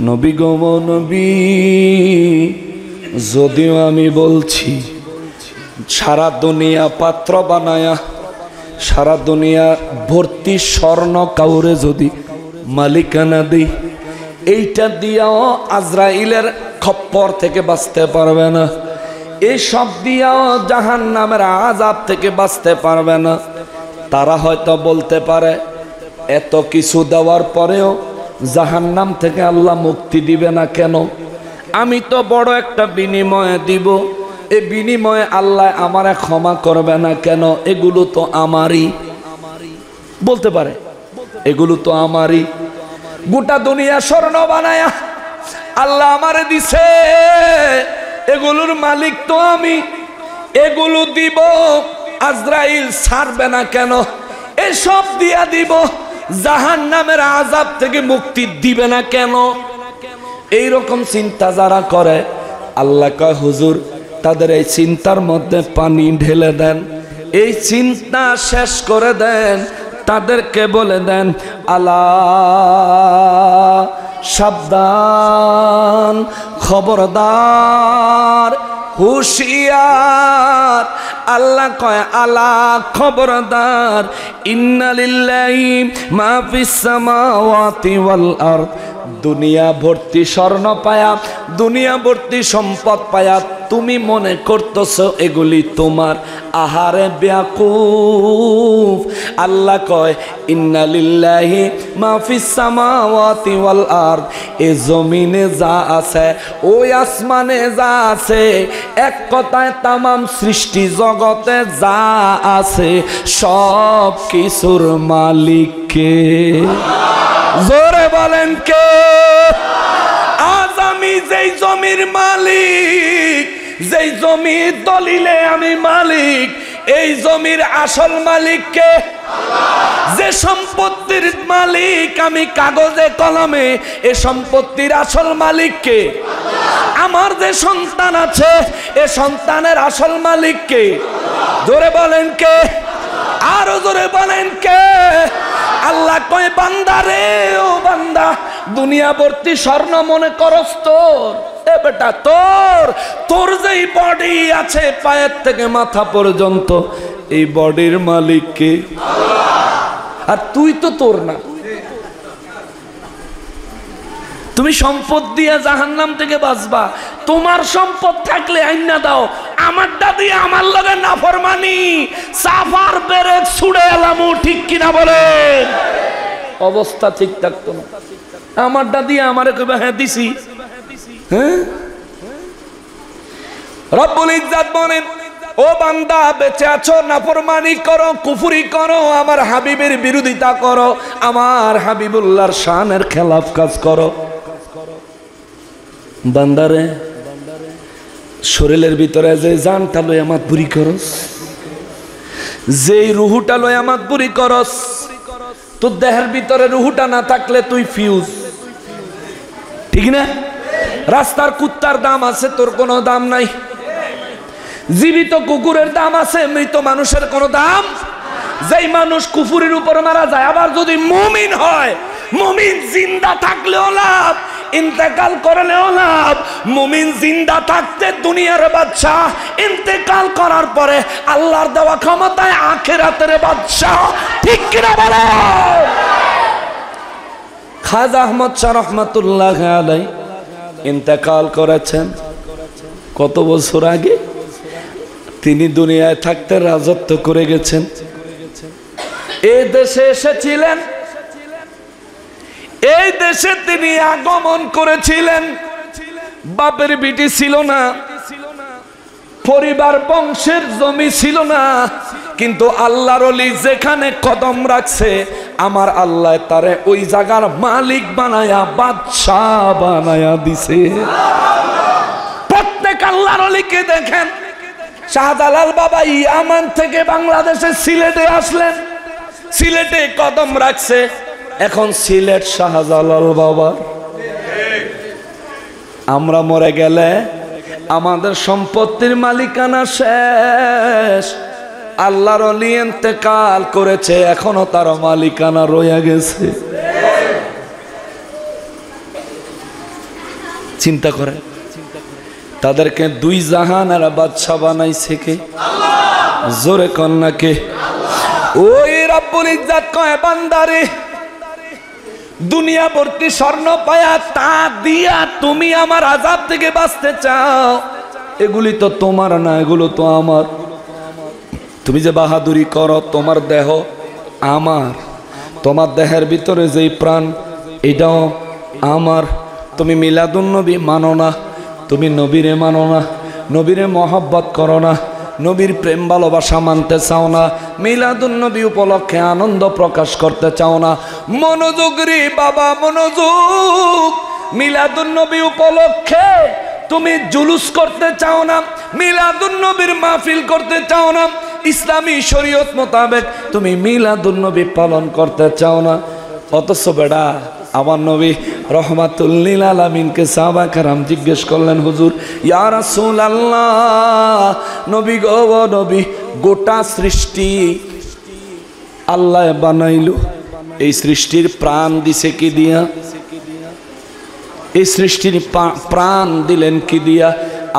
নবী গো নবী, যদিও আমি বলছি সারা দুনিয়া পাত্র বানায়া, সারা দুনিয়া ভর্তি স্বর্ণ কাউরে যদি মালিকানা দেই, এইটা দিয়াও আজরাইলের খপ্পর থেকে বাঁচতে পারবে না, এই সব দিয়াও জাহান্নামের আযাব থেকে বাঁচতে পারবে না। তারা হয়তো বলতে পারে এত কিছু দেওয়ার পরেও জাহান্নাম থেকে আল্লাহ মুক্তি দিবে না কেন? আমি তো বড় একটা বিনিময় দিব, এই বিনিময়ে আল্লাহ আমারে ক্ষমা করবে না কেন? এগুলো তো আমারই, বলতে পারে। এগুলো তো আমারই। গোটা দুনিয়া স্বর্ণ বানায়া আল্লাহ আমারে দিছে, এগুলোর মালিক তো আমি। এগুলো দিব, আজরাইল ছাড়বে না কেন? এসব দিয়া দিব, জাহান্নামের আযাব থেকে মুক্তি দিবে না কেন? এই রকম চিন্তা যারা করে, আল্লাহ কয় হুজুর তাদের এই চিন্তার মধ্যে পানি ঢেলে দেন, এই চিন্তা শেষ করে দেন, তাদেরকে বলে দেন আলা সাবধান, খবরদার, হুশিয়ার। আল্লাহ কয় আলা খবরদার, ইন্না লিল্লাহি মা ফিস সামাওয়াতি ওয়াল আরদ। দুনিয়া ভর্তি স্বর্ণ পায়া, দুনিয়া ভর্তি সম্পদ পায়া তুমি মনে করতেছো এগুলি তোমার। আহারে বেয়াকুফ, আল্লাহ কয় ইন্না লিল্লাহি মা ফিস সামাওয়াতি ওয়াল আরদ। এই জমিনে যা আছে, ওই আসমানে যা আছে, এক কথায় তামাম সৃষ্টি জগতে যা আছে, সব কিছুর মালিক কে? জোরে বলেন কে? আজ আমি যেই জমির মালিক, যেই জমির দলিলে আমি মালিক, এই জমির আসল মালিক কে? যে সম্পত্তির মালিক আমি কাগজে কলমে, এ সম্পত্তির আসল মালিক কে? আমার যে সন্তান আছে, এ সন্তানের আসল মালিক কে? জোরে বলেন কে? আরো জোরে বলেন কে? আল্লাহ কয় বান্দা রে, ও বান্দা, দুনিয়া ভর্তি স্বর্ণ মনে করস তোর? এ বেটা, তোর যেই বডি আছে পায়ের থেকে মাথা পর্যন্ত, এই বডির মালিক কে? আর তুই তো তোর না। তুমি সম্পদ দিয়ে জাহান্নাম থেকে বাঁচবা। তোমার সম্পদ থাকলে আইনা দাও, আমারটা দিয়ে আমার লগে নাফরমানি, সাফার ব্রেক ছুড়ে এলাম, ঠিক কিনা বলেন? অবস্থা ঠিক থাকতো না। আমারটা দিয়ে আমারে কইবা হ্যাঁ দিছি। হ্যাঁ, রব্বুল ইজ্জত বলেন ও বান্দা, বেঁচে আছো, নাফরমানি করো, কুফরি করো, আমার হাবিবের বিরোধিতা করো, আমার হাবিবুল্লাহর শানের খেলাফ কাজ করো। বান্দারে, শরীরের ভিতরে যে জানটা লই আমার বুড়ি করস, যেই রুহুটা লই আমার বুড়ি করস, তোর দেহের ভিতরে রুহুটা না থাকলে তুই ফিউজ, ঠিক না? রাস্তার কুত্তার দাম আছে, তোর কোনো দাম নাই। জীবিত কুকুরের দাম আছে, মৃত মানুষের কোনো দাম। যেই মানুষ কুফুরির উপর মারা যায়, আবার যদি মুমিন হয়, মুমিন জিন্দা থাকলেও লাভ, ইন্তেকাল করলেও লাভ। মুমিন জিন্দা থাকতে দুনিয়ার বাদশা, ইন্তেকাল করার পরে আল্লাহর দেওয়া ক্ষমতায় আখিরাতের বাদশা, ঠিক কিনা বলো? খাজা আহমদ শাহ রহমাতুল্লাহ আলাইহি ইন্তেকাল করেছেন কত বছর আগে? তিনি দুনিয়ায় থাকতে রাজত্ব করে গেছেন। এই দেশে এসেছিলেন, এই দেশে তিনি আগমন করেছিলেন। বাপের বিটি ছিল না, পরিবার বংশের জমি ছিল না, কিন্তু আল্লাহর ওলি যেখানে কদম রাখছে, আমার আল্লাহ তারে ওই জায়গার মালিক বানায়া, বাদশাহ বানায়া দিছে। প্রত্যেক আল্লাহর ওলিকে দেখেন, শাহজালাল বাবা ইয়ামান থেকে বাংলাদেশে সিলেটে আসলেন, সিলেটে কদম রাখছে, এখন সিলেট শাহজালাল বাবা। আমরা মরে গেলে আমাদের সম্পত্তির মালিকানা শেষ। আল্লাহর ওলি ইন্তেকাল করেছে, এখনো তার মালিকানা রয়ে গেছে। চিন্তা করে, তাদেরকে দুই জাহানের বাদশা বানাইছে কে? জোরে কন্যা কে? ওই রব্বুল ইজ্জত কয় বান্দারে, দুনিয়া ভর্তি স্বর্ণ পায়া তা দিয়া তুমি আমার আযাব থেকে বাঁচতে চাও? এগুলি তো তোমার না, এগুলো তো আমার। তুমি যে বাহাদুরি করো, তোমার দেহ আমার, তোমার দেহের ভিতরে যেই প্রাণ, এটাও আমার। তুমি মিলাদুন নবী মানো না, তুমি নবীরে মানো না, নবীরে মহব্বত করো না, নবীর প্রেম ভালোবাসা মানতে চাও না, মিলাদুন নবী উপলক্ষে আনন্দ প্রকাশ করতে চাও না। মনোযোগ রে বাবা, মনোযোগ। মিলাদুন নবী উপলক্ষে তুমি জুলুস করতে চাও না, মিলাদুন নবীর মাহফিল করতে চাও না, ইসলামী শরীয়ত মোতাবেক তুমি মিলাদুন নবী পালন করতে চাও না। অথচ বেড়া আমার নবী রহমাতুল লিল আলামিনকে সাহাবা কেরাম জিজ্ঞেস করলেন, হুজুর ইয়া রাসূলুল্লাহ, নবী গো নবী, গোটা সৃষ্টি আল্লাহ বানাইলো, এই সৃষ্টির প্রাণ দিছে কি দিয়া? এই সৃষ্টির প্রাণ দিলেন কি দিয়া?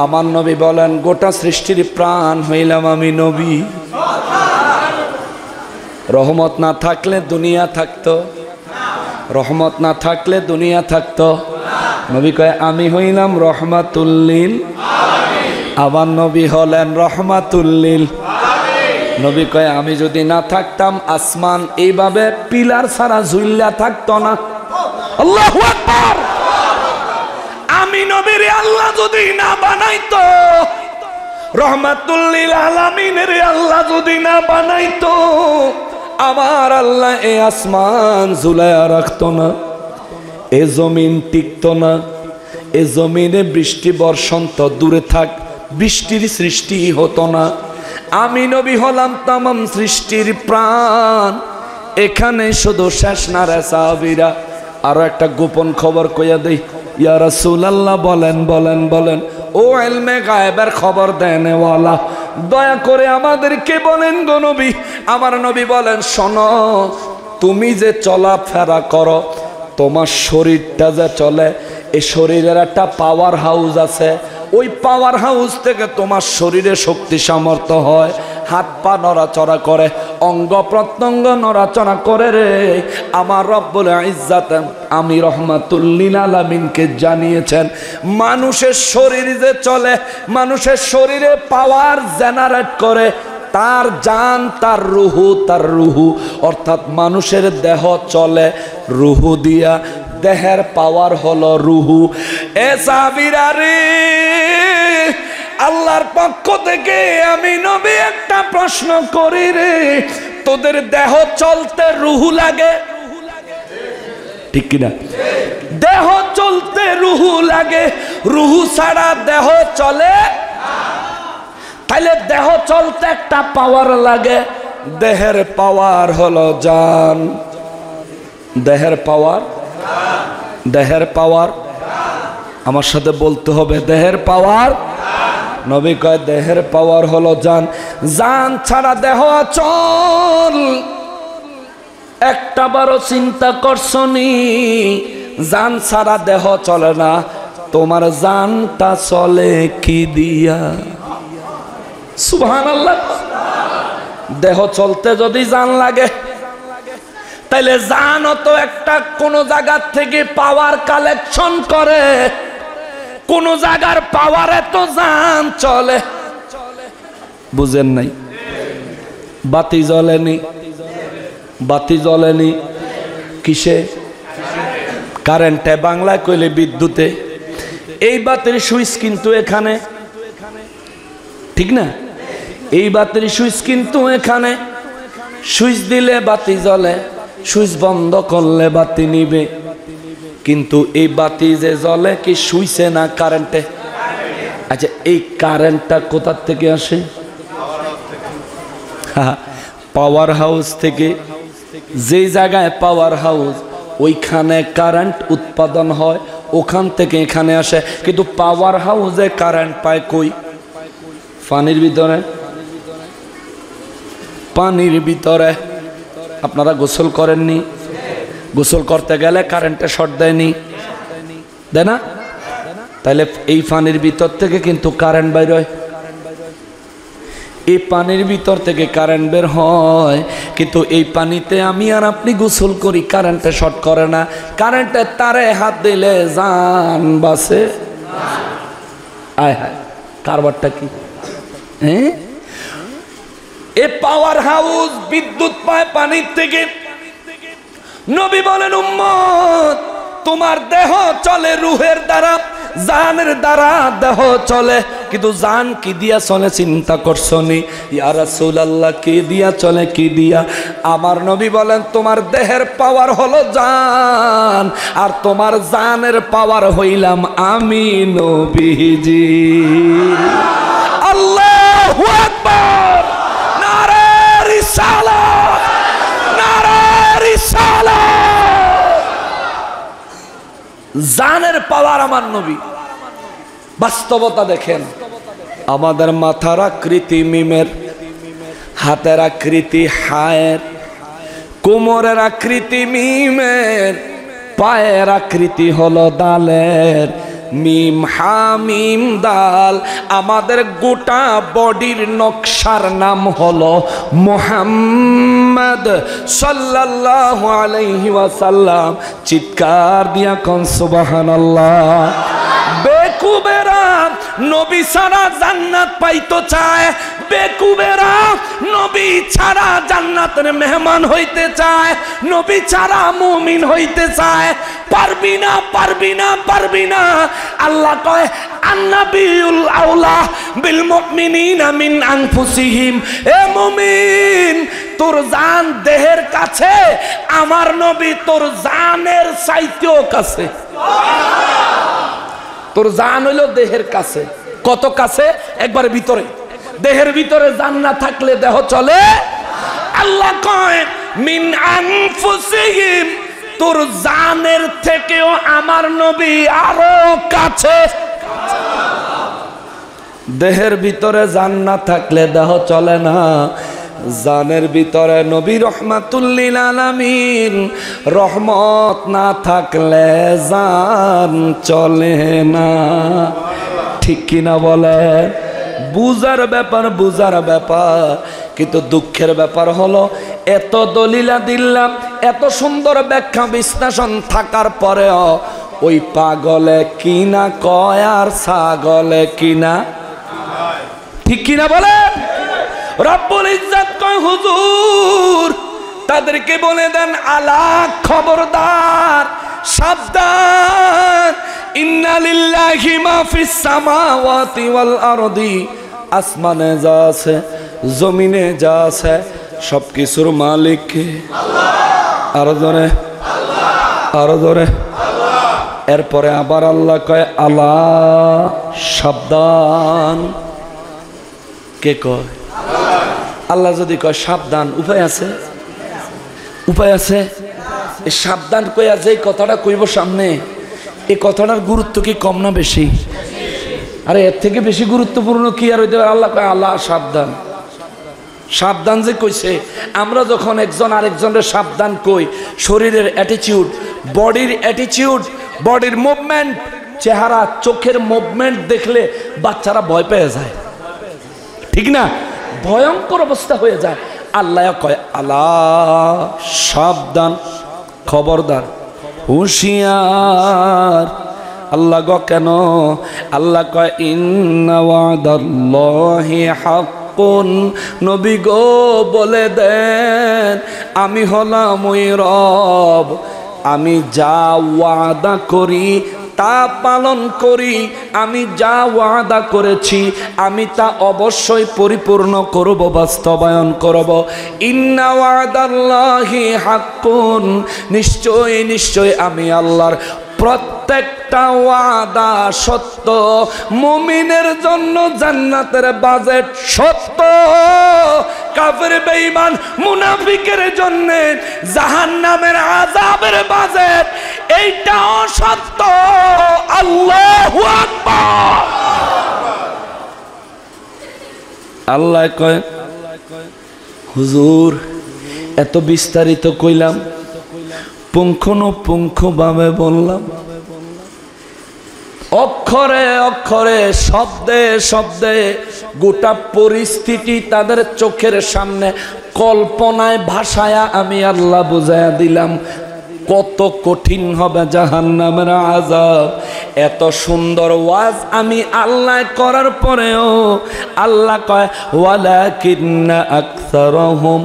আমার নবী বলেন, গোটা সৃষ্টির প্রাণ হইলাম আমি নবী। রহমত না থাকলে দুনিয়া থাকতো? রহমত না থাকলে দুনিয়া থাকতো? নবী কয় আমি হইলাম রহমাতুল লিল। আমার নবী হলেন রহমাতুল লিল। নবী কয় আমি যদি না থাকতাম আসমান এইভাবে পিলার ছাড়া ঝুল্লা থাকতো না। আল্লাহু আকবার। আমি নবীর আল্লাহ যদি না বানাইতো, রহমাতুল লিল আলামিনের আল্লাহ যদি না বানাইতো, আমার আল্লাহ এ আসমান ঝুলায়া রাখতো না, এ জমিন টিকতো না, এ জমিনে বৃষ্টি বর্ষণ তো দূরে থাক, বৃষ্টির সৃষ্টি হতো না। আমি নবী হলাম তামাম সৃষ্টির প্রাণ। এখানে শুধু শেষ না রে সাহাবীরা, আরো একটা গোপন খবর কইয়া দেই। ইয়া রাসূলুল্লাহ বলেন বলেন বলেন, ও ইলমে গায়েবের খবর দেনেওয়ালা, দয়া করে আমাদেরকে বলেন গো নবী। আমার নবী বলেন, শোনো, তুমি যে চলাফেরা করো, তোমার শরীরটা যে চলে, এই শরীরের একটা পাওয়ার হাউস আছে। ওই পাওয়ার হাউস থেকে তোমার শরীরে শক্তি সামর্থ্য হয়, হাত পা নড়াচড়া করে, অঙ্গ প্রত্যঙ্গ নড়াচড়া করে রে। আমার রব্বুল ইজ্জাত আমি রহমাতুল লিল আলামিনকে জানিয়েছেন, মানুষের শরীর যে চলে, মানুষের শরীরে পাওয়ার জেনারেট করে তার জান, তার রুহু, অর্থাৎ মানুষের দেহ চলে রুহু দিয়া, দেহের পাওয়ার হলো রুহু। এ সাহাবীরা রে, আল্লাহর পক্ষ থেকে আমি নবী একটা প্রশ্ন করি রে, তোদের দেহ চলতে রুহু লাগে? ঠিক কিনা? দেহ চলতে রুহু লাগে, রুহু ছাড়া দেহ চলে? তাইলে দেহ চলতে একটা পাওয়ার লাগে, দেহের পাওয়ার হলো জান। দেহের পাওয়ার, দেহের পাওয়ার, আমার সাথে বলতে হবে, দেহের পাওয়ার। নবী কয় দেহের পাওয়ার হলো জান। জান ছাড়া দেহ চল। একটা বারো চিন্তা করছনি, জান ছাড়া দেহ চলে না। তোমার জানটা চলে কি দিয়া? সুবহানাল্লাহ। দেহ চলতে যদি জান লাগে, তাইলে জানও তো একটা কোন জায়গার থেকে পাওয়ার কালেকশন করে, কোন জায়গার পাওয়ারে তো জান চলে। বুঝেন নাই? বাতি জ্বলেনি, বাতি জ্বলেনি কিসে? কারেন্টে, বাংলায় কইলে বিদ্যুতে। এই বাতির সুইচ কিন্তু এখানে, ঠিক না? এই বাতির সুইচ কিন্তু এখানে। সুইচ দিলে বাতি জ্বলে, সুইচ বন্ধ করলে বাতি নিবে। কিন্তু এই বাতি যে জ্বলে কি সুইচে না কারেন্টে? আচ্ছা, এই কারেন্টটা কোথা থেকে আসে? পাওয়ার হাউস থেকে। যে জায়গায় পাওয়ার হাউস, ওইখানে কারেন্ট উৎপাদন হয়, ওখান থেকে এখানে আসে। কিন্তু পাওয়ার হাউসে কারেন্ট পায় কই? পানির ভিতরে। পানির ভিতরে। আপনারা গোসল করেননি? গোসল করতে গেলে কারেন্টে শর্ট দেয়নি, দেয় না? তাহলে এই পানির ভিতর থেকে কিন্তু কারেন্ট বাইর হয়। এই পানির ভিতর থেকে কারেন্ট বের হয়, কিন্তু এই পানিতে আমি আর আপনি গোসল করি, কারেন্টে শর্ট করে না। কারেন্টের তারে হাত দিলে জান বাঁচে। আয় হায়, কারবারটা কি? হ্যাঁ, এ পাওয়ার হাউস বিদ্যুৎ পায় পানির থেকে। নবী বলেন, উম্মত, তোমার দেহ চলে রুহের দ্বারা, জানের দ্বারা দেহ চলে। কিন্তু জান কি দিয়া চলে চিন্তা করছনি? ইয়া রাসূলুল্লাহ কি দিয়া চলে, কি দিয়া? আমার নবী বলেন তোমার দেহের পাওয়ার হলো জান, আর তোমার জানের পাওয়ার হইলাম আমি নবীজি। আল্লাহু আকবার, নারে রিসালাত, নারে রিসালাত। জানের পাওয়ার আমার নবী। বাস্তবতা দেখেন, আমাদের মাথার আকৃতি মিমের, হাতের আকৃতি হায়ের, কোমরের আকৃতি মিমের, পায়ের আকৃতি হলো দালের। মিম হা মিম দাল, আমাদের গোটা বডির নকশার নাম হলো মুহাম্মদ সাল্লাল্লাহু আলাইহি ওয়াসাল্লাম। চিৎকার দিয়া কোন সুবহানাল্লাহ। বেকুবেরা নবী ছাড়া জান্নাত পাইতো চায়, বেকুবেরা নবী ছাড়া জান্নাতের মেহমান হইতে চায়, নবী ছাড়া মুমিন হইতে চায়। পারবি না, পারবি না, পারবি না। আল্লাহ কয় আন্নাবিউল আউলা বিল মুমিনিনা মিন আনফুসিহিম। এ মুমিন, তোর জান দেহের কাছে, আমার নবী তোর জানের চাইতেও কাছে। তোর জান হইল দেহের কাছে। কত কাছে? একবার ভিতরে। দেহের ভিতরে জান না থাকলে দেহ চলে? আল্লাহ কয় মিন আনফুসিহিম, তোর জানের থেকেও আমার নবী আরো কাছে। দেহের ভিতরে জান না থাকলে দেহ চলে না, জানের ভিতরে নবী রহমাতুল লিল আলামিন, রহমত না থাকলে জান চলে না। ঠিক কিনা বলেন? বুঝার ব্যাপার, বুঝার ব্যাপার। কিন্তু দুঃখের ব্যাপার হলো এত দলিলা দিলাম, এত সুন্দর ব্যাখ্যা বিশ্লেষণ থাকার পরেও ওই পাগলে কিনা কয় আর ছাগলে কিনা। ঠিক কিনা বলেন? রব্বুল ইজ্জত কয় হুজুর তাদেরকে বলে দেন আলা, খবরদার, সাবধান। ইন্না লিল্লাহি মা ফিস সামাওয়াতি ওয়াল আরদি, আসমানে যা আছে জমিনে যা আছে সবকিছুর মালিক কে? আল্লাহ। আরো জোরে আল্লাহ, আরো জোরে আল্লাহ। এরপরে আবার আল্লাহ কয় আলা, সাবধান। কে কয়? আল্লাহ যদি কয় সাবধান, উপায় আছে? উপায় আছে? এই সাবধান কইয়া যে কথাটা কইব সামনে, এই কথাটার গুরুত্ব কি কম না বেশি? আরে এর থেকে বেশি গুরুত্বপূর্ণ কি আর হইতে পারে? আল্লাহ কয় আল্লাহ সাবধান। সাবধান যে কইছে, আমরা যখন একজন আরেকজনের সাবধান কই, শরীরের অ্যাটিটিউড, বডির অ্যাটিটিউড, বডির মুভমেন্ট, চেহারা, চোখের মুভমেন্ট দেখলে বাচ্চারা ভয় পেয়ে যায়। ঠিক না? ভয়ঙ্কর অবস্থা হয়ে যায়। আল্লাহ কয় আল্লাহ সাবধান, খবরদার, হুঁশিয়ার। আল্লাহ গো কেন? আল্লাহ কয় ইন্না ওয়াদাল্লাহি হাক্কুন। নবী গো বলে দেন আমি হলাম ওই রব, আমি যা ওয়াদা করি তা পালন করি, আমি যা ওয়াদা করেছি আমি তা অবশ্যই পরিপূর্ণ করব, বাস্তবায়ন করব। ইন্না ওয়াদাল্লাহি হাক্কুন, নিশ্চয় নিশ্চয় আমি আল্লাহর প্রত্যেকটা ওয়াদা সত্য। মুমিনের জন্য জান্নাতের বাজেট সত্য, কাফের বেঈমান মুনাফিকের জন্য জাহান্নামের আযাবের বাজেট এইটাও সত্য। আল্লাহু আকবার। আল্লাহ কয় হুজুর এত বিস্তারিত কইলাম, পুঙ্খানুপুঙ্খভাবে বললাম, অক্ষরে অক্ষরে, শব্দে শব্দে গোটা পরিস্থিতি তাদের চোখের সামনে কল্পনায় ভাষায়া আমি আল্লাহ বুঝাইয়া দিলাম কত কঠিন হবে জাহান্নামের আযাব। এত সুন্দর ওয়াজ আমি আল্লাহ করার পরেও আল্লাহ কয় ওয়ালাকিন্না আকসারহুম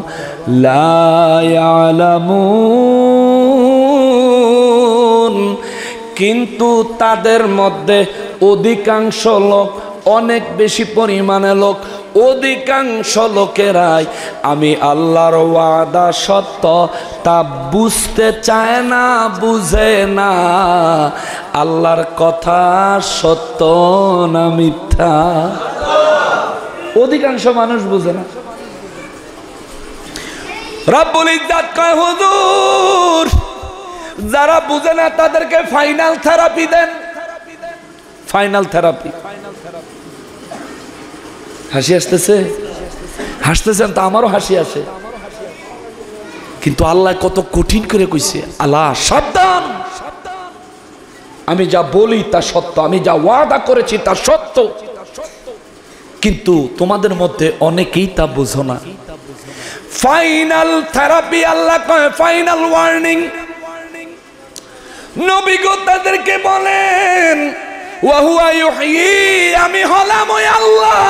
লা ইয়ালামুন, কিন্তু তাদের মধ্যে অধিকাংশ লোক অনেক বেশি পরিমাণে লোক, অধিকাংশ লোকেরাই আমি আল্লাহর ওয়াদা সত্য তা বুঝতে চায় না, বুঝে না আল্লাহর কথা সত্য না মিথ্যা। অধিকাংশ মানুষ বুঝে না। রব্বুল ইজ্জত কয়, হুজুর যারা বুঝে না তাদেরকে ফাইনাল থেরাপি দেন। Final therapy. হাসি আসতেছে? হাসতেছেন তো, আমারও হাসি আসে, কিন্তু আল্লাহ কত কঠিন করে কইছে, আল্লাহ সাবধান, আমি যা বলি তা সত্য, আমি যা ওয়াদা করেছি তা সত্য, কিন্তু তোমাদের মধ্যে অনেকেই তা বুঝো না। ফাইনাল থেরাপি আল্লাহ কয়, ফাইনাল ওয়ার্নিং। নবী গো তাদেরকে বলেন, ওয়া হুয়া ইউহয়ী, আমি হলাম ওই আল্লাহ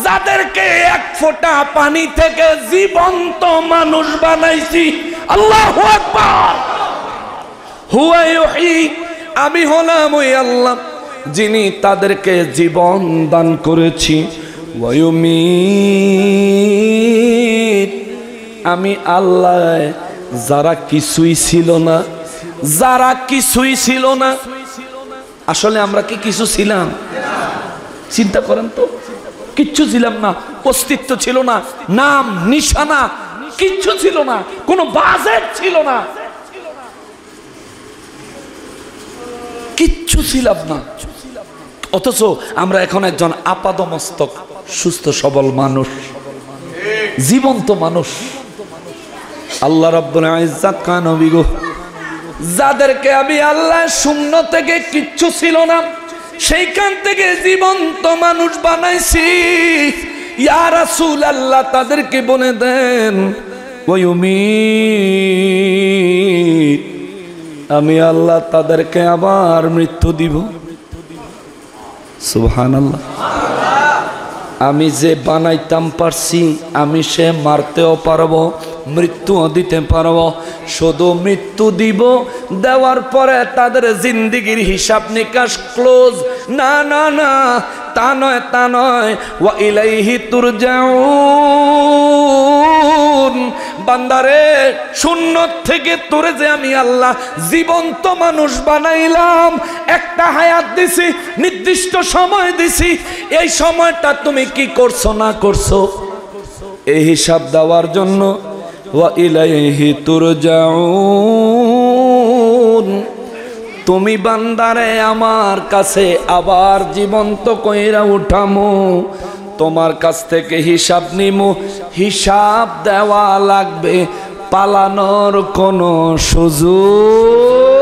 যাদেরকে এক ফোঁটা পানি থেকে জীবন্ত মানুষ বানাইছি। আল্লাহু আকবার। হুয়া ইউহয়ী, আমি হলাম ওই আল্লাহ যিনি তাদেরকে জীবন দান করেছি। ওয়া ইউমীত, আমি আল্লাহ যারা কিছুই ছিল না, যারা কিছুই ছিল না। আসলে আমরা কি কিছু ছিলাম? চিন্তা করেন তো, কিচ্ছু ছিলাম না, অস্তিত্ব ছিল না, নাম নিশানা কিচ্ছু ছিল না, কোনো বাজেট ছিল না, কিচ্ছু ছিলাম না। অথচ আমরা এখন একজন আপাদমস্তক সুস্থ সবল মানুষ, জীবন্ত মানুষ। আল্লাহ রাব্বুল ইজ্জত কান বিগো, যাদেরকে আমি আল্লাহ শূন্য থেকে কিচ্ছু ছিল না সেইখান থেকে জীবন্ত মানুষ বানাইছি। ইয়া রাসূলুল্লাহ তাদেরকে বলে দেন, ওয়ায়ুমিত, আমি আল্লাহ তাদেরকে আবার মৃত্যু দিব। সুবহানাল্লাহ। আমি যে বানাইতাম পারছি, আমি সে মারতেও পারবো, মৃত্যুও দিতে পারবো। শুধু মৃত্যু দিব, দেওয়ার পরে তাদের জিন্দেগির হিসাব নিকাশ ক্লোজ। না না না, তা নয়, তা নয়। ওয়া ইলাইহি তুরজাউন। বান্দারে, শূন্য থেকে তোরে যে আমি আল্লাহ জীবন্ত মানুষ বানাইলাম, একটা হায়াত দিছি, নির্দিষ্ট সময় দিছি, এই সময়টা তুমি কি করছো না করছো এই হিসাব দেওয়ার জন্য। ওয়া ইলাইহি তুরজাউন। তুমি বান্দারে আমার কাছে আবার জীবন্ত কইরা উঠামো, তোমার কাছ থেকে হিসাব নিমু, হিসাব দেওয়া লাগবে, পালানোর কোনো সুযোগ।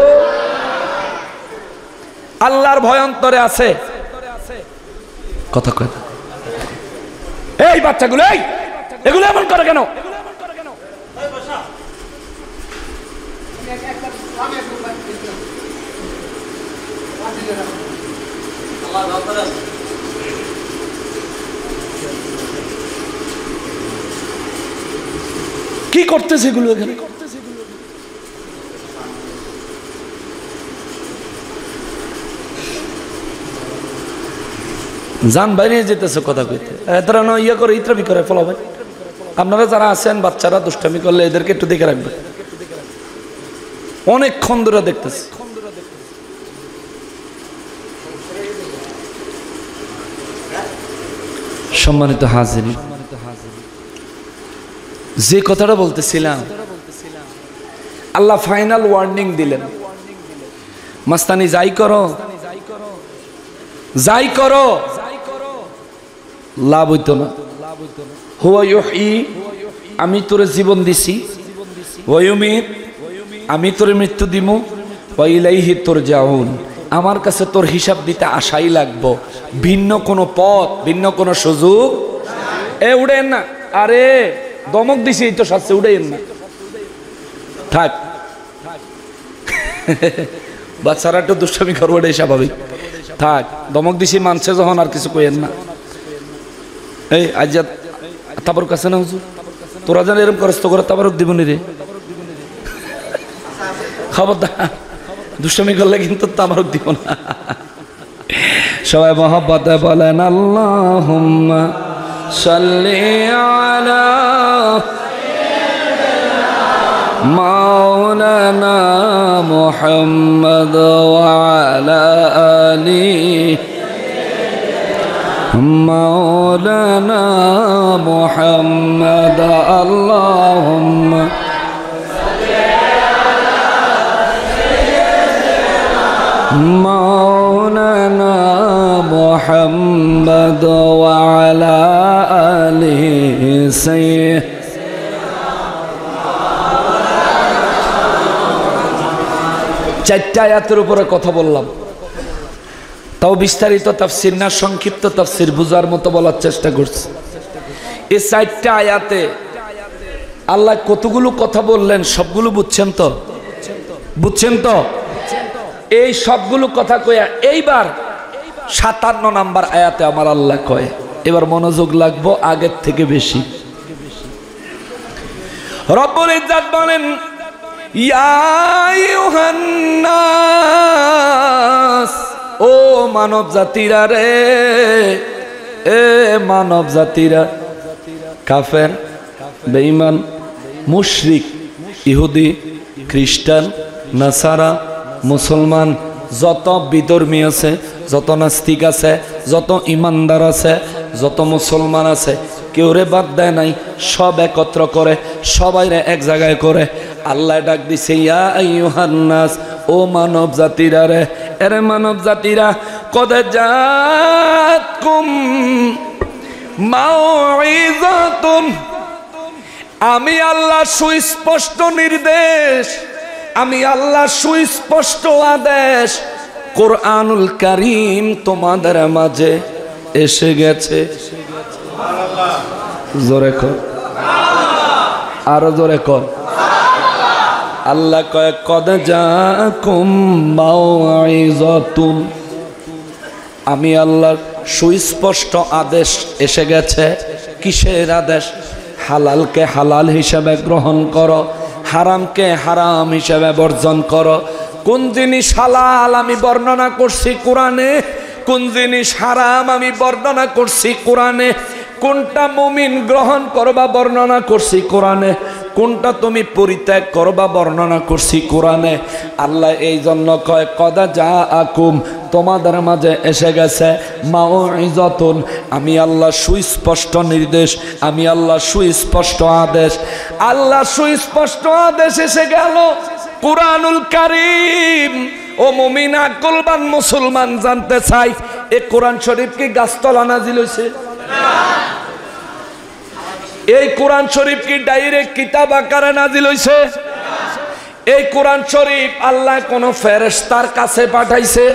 আল্লাহর ভয় অন্তরে আছে। কথা কয়, এই বাচ্চাগুলো, এই এগুলো এমন করে কেন? কি করতেছে এগুলো এখানে? জান বাইরে যেতেছে কথা কইতে, এতরা না ইয়ে করে ইত্রাবি করে ফলা ভাই। আপনারা যারা আছেন বাচ্চারা দুষ্টামি করলে এদেরকে একটু দেখে রাখবেন, অনেকক্ষণ ধরে দেখতেছি। সম্মানিত হাজির, যে কথাটা বলতেছিলাম, আল্লাহ ফাইনাল ওয়ার্নিং দিলেন, মাস্তানি যাই করো, যাই করো, লাভ হইতো না। হুয়া ইউহয়ী, আমি তোরে জীবন দিছি। ওয়া ইউমীত, আমি তোরে মৃত্যু দিমু। ওয়া ইলাইহি তুরজাউন, আমার কাছে তোর হিসাব দিতে আশাই লাগবো, ভিন্ন কোনো পথ, ভিন্ন কোনো সুযোগ। এ উড়েন না, আরে দমক দিছি তো সাথে, উড়েন না, থাক। বাচ্চারা একটু দুষ্টামি করবো, এটাই স্বাভাবিক, থাক। দমক দিছি মানছে যখন, আর কিছু কইেন না। এই আজ তাবর কাছে না হুজুর, তোরা যেন এরকম করস তো করে তাবারক দিব নি রে, খবরদার। দুষ্টামি করলে কিন্তু তাবারক দিব না। সবাই মহব্বতে বলেন আল্লাহুম্মা সাল্লি আলা মাওলানা মুহাম্মদ ওয়া আলা আলি মাওলানা মুহাম্মদ আল্লাহুম্মা মাওলানা মুহাম্মদ ওয়া আলা আলিহি সাইয়্যিদ। চারটা আয়াতের উপরে কথা বললাম, তাও বিস্তারিত তাফসির না, সংক্ষিপ্ত তাফসির বুঝার মতো বলার চেষ্টা করছি। এই চারটা আয়াতে আল্লাহ কতগুলো কথা বললেন সবগুলো বুঝছেন তো? বুঝছেন তো? এই সবগুলো কথা কয়া এইবার 57 নাম্বার আয়াতে আমার আল্লাহ কয়, এবার মনোযোগ লাগবো আগের থেকে বেশি। রব্বুল ইজ্জত বলেন, ইয়া আইয়ুহান নাস, ও মানব জাতিরা রে, এ মানব জাতিরা, কাফের, বেঈমান, মুশরিক, ইহুদি, খ্রিস্টান, নাসারা, মুসলমান, যত বিধর্মী আছে, যত নাস্তিক আছে, যত ইমানদার আছে, যত মুসলমান আছে, কেউ রে বাদ দেয় নাই, সব একত্র করে, সবাইরে এক জায়গায় করে আল্লাহ ডাক দিছে, ইয়া আইয়ুহান নাস, ও মানব জাতিরা রে, এরে মানব জাতিরা, কদ জাতকুম মাউইযাতুন, আমি আল্লাহ সুস্পষ্ট নির্দেশ, আমি আল্লাহ সুস্পষ্ট আদেশ, কোরআনুল কারীম তোমাদের মাঝে এসে গেছে। জোরে কর, আরো জোরে কর। আল্লাহ কয়, কদ জাকুম মাউইযাতুন, আমি আল্লাহর সুস্পষ্ট আদেশ এসে গেছে। কিসের আদেশ? হালালকে হালাল হিসাবে গ্রহণ করো, হারামকে হারাম হিসাবে বর্জন করো। কোন জিনিস হালাল আমি বর্ণনা করছি কোরআনে, কোন জিনিস হারাম আমি বর্ণনা করছি কোরআনে, কোনটা মুমিন গ্রহণ করবা বর্ণনা করছি কোরআনে, কোনটা তুমি পরিত্যাগ করবা বর্ণনা করছি কোরআনে। আল্লাহ এই জন্য কয়, কদা জাআকুম, তোমাদের মাঝে এসে গেছে মাউইযাতুন, আমি আল্লাহ সুস্পষ্ট নির্দেশ, আমি আল্লাহ সুস্পষ্ট আদেশ। আল্লাহ সুস্পষ্ট আদেশ এসে গেল কুরআনুল কারীম। ও মুমিন আকলবান মুসলমান জানতে চাই, এ কোরআন শরীফ কি গাছতলা নাজিল হয়েছে? এই কোরআন শরীফ কি ডাইরেক্ট কিতাব আকারে নাজিল হয়েছে? এই কোরআন শরীফ আল্লাহ কোন ফেরেশতার কাছে পাঠাইছে?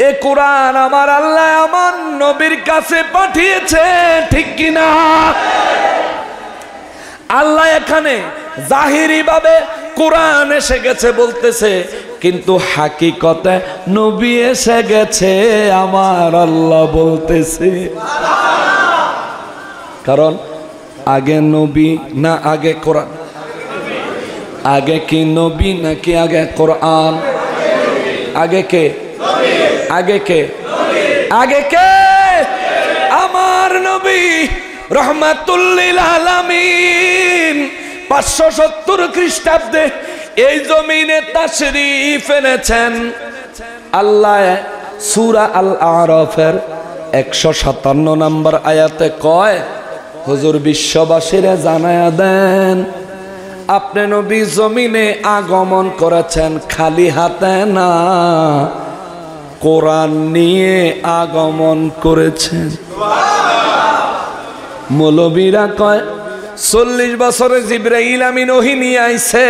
এই কোরআন আমার আল্লাহ আমার নবীর কাছে পাঠিয়েছে, ঠিক কিনা? আল্লাহ এখানে জাহিরি ভাবে কোরআন এসে গেছে বলতেছে, কিন্তু হাকিকতে নবী এসে গেছে আমার আল্লাহ বলতেছে। কারণ আগে নবী না আগে কোরআন? আগে কি নবী নাকি আগে কোরআন? আগে কে? আগে কে? আগে কে? আমার নবী রহমাতুল লিল আলামিন 570 খ্রিস্টাব্দে এই জমিনে তাশরীফ এনেছেন। আল্লাহ সূরা আল আরাফের 157 নম্বর আয়াতে কয়, হুজুর বিশ্ববাসীরে জানায়া দেন, আপনি নবী জমিনে আগমন করেছেন খালি হাতে না, কোরআন নিয়ে আগমন করেছেন। মৌলবীরা কয় 40 বছরে জিবরাইল আমিন ওহী নিয়ে আইছে,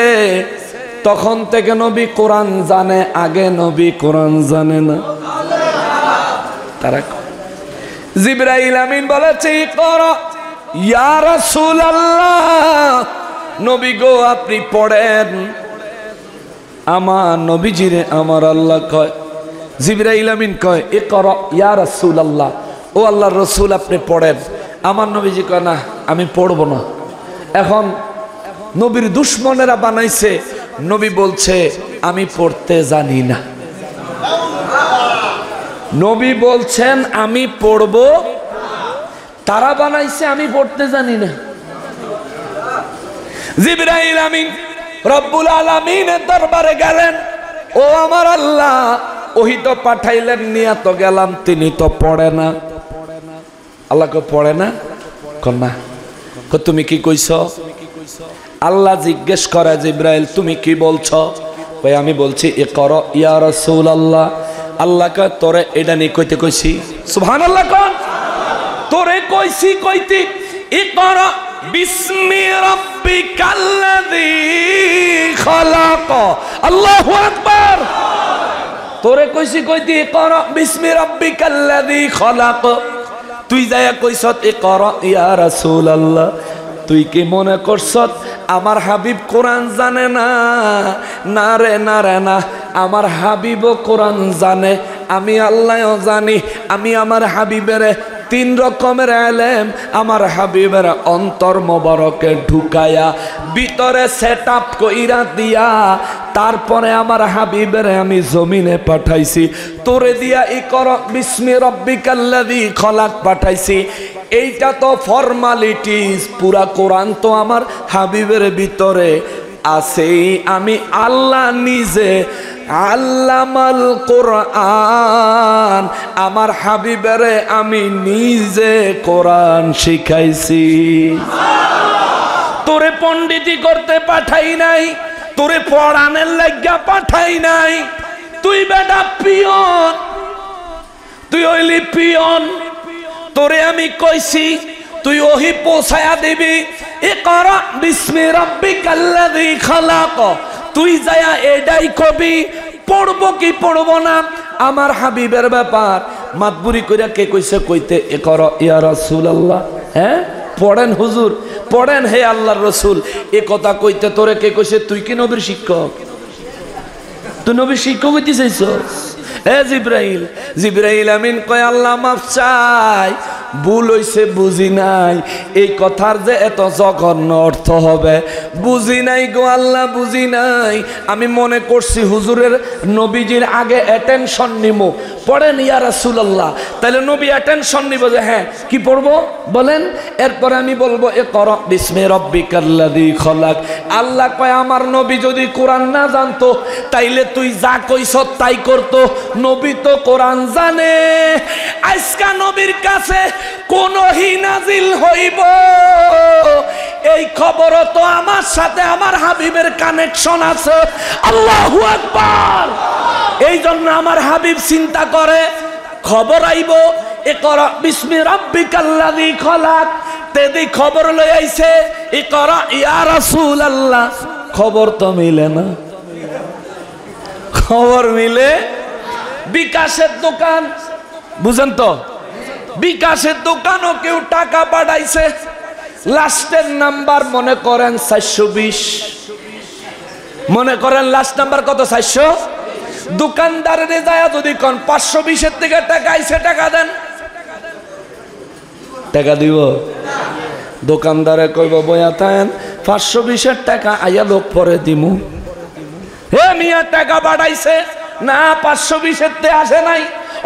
তখন থেকে নবী কোরআন জানে, আগে নবী কোরআন জানে না। তারা জিবরাইল আমিন বলেছে, ইকরা ইয়া রাসূলুল্লাহ, নবী গো আপনি পড়েন। আমার নবীজিরে আমার আল্লাহ কয়, জিবরাইল আমিন কয়, ইকরা ইয়া রাসূলুল্লাহ, ও আল্লাহর রাসূল আপনি পড়েন। আমার নবীজি কয়, না আমি পড়ব না। এখন নবীর দুশমনেরা বানাইছে, নবী বলছে আমি পড়তে জানি না। নবী বলছেন আমি পড়ব, তারা বানাইছে আমি পড়তে জানি না। জিবরাইল আমিন রব্বুল আলামিনের দরবারে গেলেন, ও আমার আল্লাহ ওহি তো পাঠাইলেন, নিয়ে তো গেলাম, তিনি তো পড়ে না। আল্লাহকে পড়ে না কন্যা, তুমি কি কইছ? আল্লাহ জিজ্ঞেস করে জিবরাইল তুমি কি বলছ? ভাই আমি বলছি ইকরা ইয়া রাসূলুল্লাহ। আল্লাহকে তোরে এটা নি কইতে কইছি, সুবহানাল্লাহ কোন তোরে কইছি কইতি ইকরা বিসমি রাব্বিকাল্লাযী খালাক। আল্লাহু আকবার। তোরে কইছি কইতি ইকরা বিসমি রাব্বিকাল্লাযী খালাক, তুই যায়া কইছত ইকরা ইয়া রাসূলুল্লাহ। তুই কি মনে করছত আমার হাবিব কোরআন জানে না? না রে না রে না, আমার হাবিবও কোরআন জানে, আমি আল্লাহও জানি। আমি আমার হাবিবের 3 রকমের ইলম আমার হাবিবের অন্তর মোবারকে ঢুকায়া ভিতরে সেট আপ কইরা দিয়া তারপরে আমার হাবিবের আমি জমিনে পাঠাইছি, তোরে দিয়া ইকরা বিসমি রাব্বিকাল্লাযী খালাক পাঠাইছি। এইটা তো ফর্মালিটিস, পুরা কোরআন তো আমার হাবিবের ভিতরে আছেই। আমি আল্লাহ নিজে আল্লামাল কোরআন, আমার হাবিবেরে আমি নিজে কোরআন শিখাইছি। তোরে পণ্ডিতি করতে পাঠাই নাই, তোরে পড়ানের লাগিয়া পাঠাই নাই। তুই বেটা পিয়ন, তুই হইলি পিয়ন। তোরে আমি কইছি তুই ওহি পৌঁছায়া দিবি, ইকরা বিসমি রাব্বিকাল্লাযী খালাক। তুই যায়া এডাই কবি, পড়বো কি পড়বো না আমার হাবিবের ব্যাপার। মাতবুরি কইরা কে কইছে কইতে ইকরা ইয়া রাসূলুল্লাহ। হ্যাঁ পড়েন হুজুর, পড়েন হে আল্লাহর রাসূল। এ কথা কইতে তোরে কে কইছে? তুই কি নবীর শিক্ষক? তুই নবীর শিক্ষক হইতে চাইছস? এ জিবরাইল, জিবরাইল আমিন কয় আল্লাহ মাফ চাই, ভুল হইছে, বুঝি নাই। এই কথার যে এত জঘন্য অর্থ হবে বুঝি নাই গো আল্লাহ, বুঝি নাই। আমি মনে করছি হুজুরের নবীজির আগে অ্যাটেনশন নিমো, পড়েন ইয়া রাসূলুল্লাহ। তাহলে নবী অ্যাটেনশন নিব যে হ্যাঁ কি পড়বো বলেন। এরপরে আমি বলবো ইকরা বিসমি রাব্বিকাল্লাযী খালাক। আল্লাহ কয় আমার নবী যদি কোরআন না জানতো তাইলে তুই যা কইছ তাই করতো। নবী তো কোরআন জানে। আজকা নবীর কাছে কোন ওহী নাজিল হইব এই খবর তো আমার সাথে আমার হাবিবের কানেকশন আছে। আল্লাহু আকবার। এই জন্য আমার হাবিব চিন্তা করে খবর আইব ইকরা বিসমি রাব্বিকাল্লাযী খালাক, তেদি খবর লই আইছে ইকরা ইয়া রাসূলুল্লাহ। খবর তো মিলে না, খবর মিলে বিকাশের দোকান, বুঝেন তো? বিকাশের দোকানও কেউ টাকা পাঠাইছে, লাস্টের নাম্বার মনে করেন 420, মনে করেন লাস্ট নাম্বার কত 400। দোকানদারের যায় যদি কোন 520-এর থেকে টাকা আইছে টাকা দেন, টাকা দিব? দোকানদারে কইব বয়া থাকেন 520-এর টাকা আইয়া লোক পরে দিমু। হে মিয়া টাকা পাঠাইছে না, 520-এর তে আসে নাই,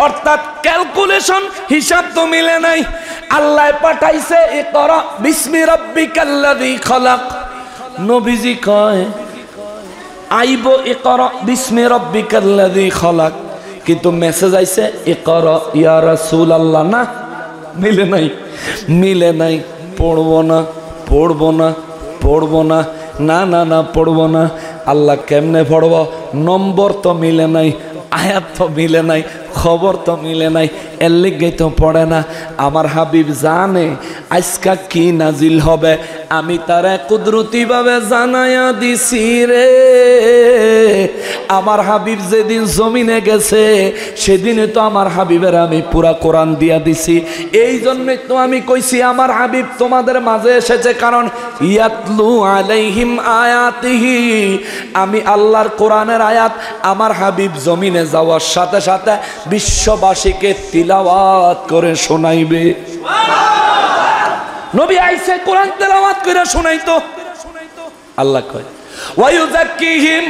অর্থাৎ ক্যালকুলেশন হিসাব তো মিলে নাই। আল্লাহ পাঠাইছে ইকরা বিসমি রাব্বিকাল্লাযী খালাক। নবীজি কয় আইব ইকরা বিসমি রাব্বিকাল্লাযী খালাক, কিন্তু মেসেজ আইছে ইকরা ইয়া রাসূলুল্লাহ। না, মিলে নাই, মিলে নাই। পড়বো না, পড়বো না, পড়বো না, না না না পড়বো না। আল্লাহ কেমনে পড়ব? নম্বর তো মিলে নাই, আয়াত তো মিলে নাই, খবর তো মিলে নাই, এর লিগেই তো পড়ে না। আমার হাবিব জানে আজকা কি নাজিল হবে, আমি তারা কুদরতি ভাবে জানায়া দিছি রে। আমার হাবিব যেদিন জমিনে গেছে সেদিনে তো আমার হাবিবের আমি পুরা কোরআন দিয়া দিছি। এই জন্যই তো আমি কইছি আমার হাবিব তোমাদের মাঝে এসেছে, কারণ ইয়াতলু আলাইহিম আয়াতিহি, আমি আল্লাহর কোরআনের আয়াত আমার হাবিব জমিনে যাওয়ার সাথে সাথে বিশ্ববাসীকে তিলাওয়াত করে শোনাইবে। নবী আইছে কোরআন তেলাওয়াত করে শোনাইতো। আল্লাহ কয় ওয়ায়ুযাক্কিহিম,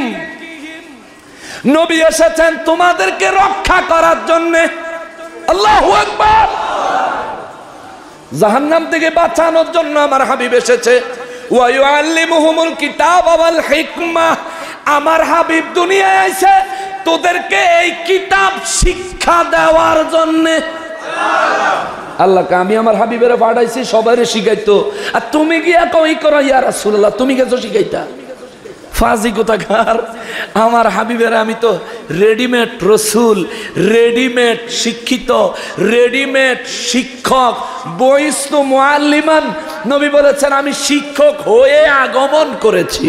নবী এসেছেন তোমাদেরকে রক্ষা করার জন্য। আল্লাহু আকবার। জাহান্নাম থেকে বাঁচানোর জন্য আমার হাবিব এসেছে। ওয়া ইউআল্লিমুহুমুল কিতাব ওয়াল হিকমা, আমার হাবিব দুনিয়ায় আইছে তোদেরকে এই কিতাব শিক্ষা দেওয়ার জন্য। আল্লাহকে আমি আমার হাবিবের পাঠাইছি সবাইরে শিখাইতো, আর তুমি গিয়া কই করো ইয়া রাসূলুল্লাহ, তুমি গেছো শিখাইতা? ফাজি কোথাকার। আমার হাবিবের আমি তো রেডিমেড রসুল, রেডিমেড শিক্ষিত, রেডিমেড শিক্ষক। বইস্তু মুআল্লিমান, নবী বলেছেন আমি শিক্ষক হয়ে আগমন করেছি।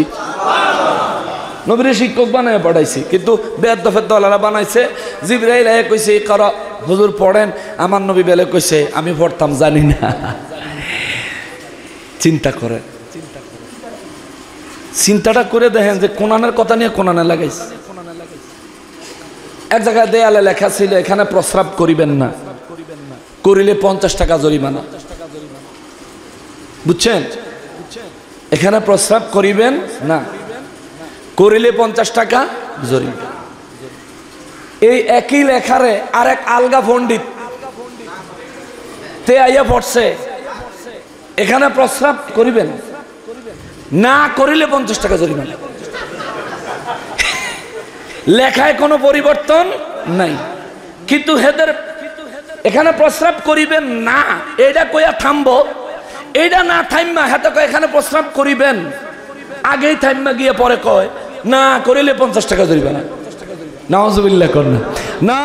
নবীরে শিক্ষক বানায় পড়াইছি, কিন্তু বেদফেদওয়ালারা বানাইছে। জিবরাইল আয়া কইছে ইকরা, হুজুর পড়েন। আমার নবী বেলে কইছে আমি পড়তাম জানি না। চিন্তা করেন, চিন্তাটা করে দেখেন যে কোরআনের কথা নিয়ে কোরআনে লাগাইছে। এক জায়গায় দেয়ালে লেখা ছিল এখানে প্রস্রাব করিবেন না, করিলে 50 টাকা জরিমানা। বুঝছেন? এখানে প্রস্রাব করিবেন না, করিলে 50 টাকা জরিমানা। এই একই লেখারে আরেক আলগা পণ্ডিত তে আইয়া পড়ছে এখানে প্রস্রাব করিবেন না, করিলে 50 টাকা জরিমানা। লেখায় কোনো পরিবর্তন নাই, কিন্তু হেদের এখানে প্রস্রাব করিবেন না এইটা কইয়া থামবো, এইটা না থাইমা হেতে কয় এখানে প্রস্রাব করিবেন, আগেই থাইমা গিয়ে পরে কয় না করিলে 50 টাকা জরিমানা। নাউজুবিল্লাহ করনা না।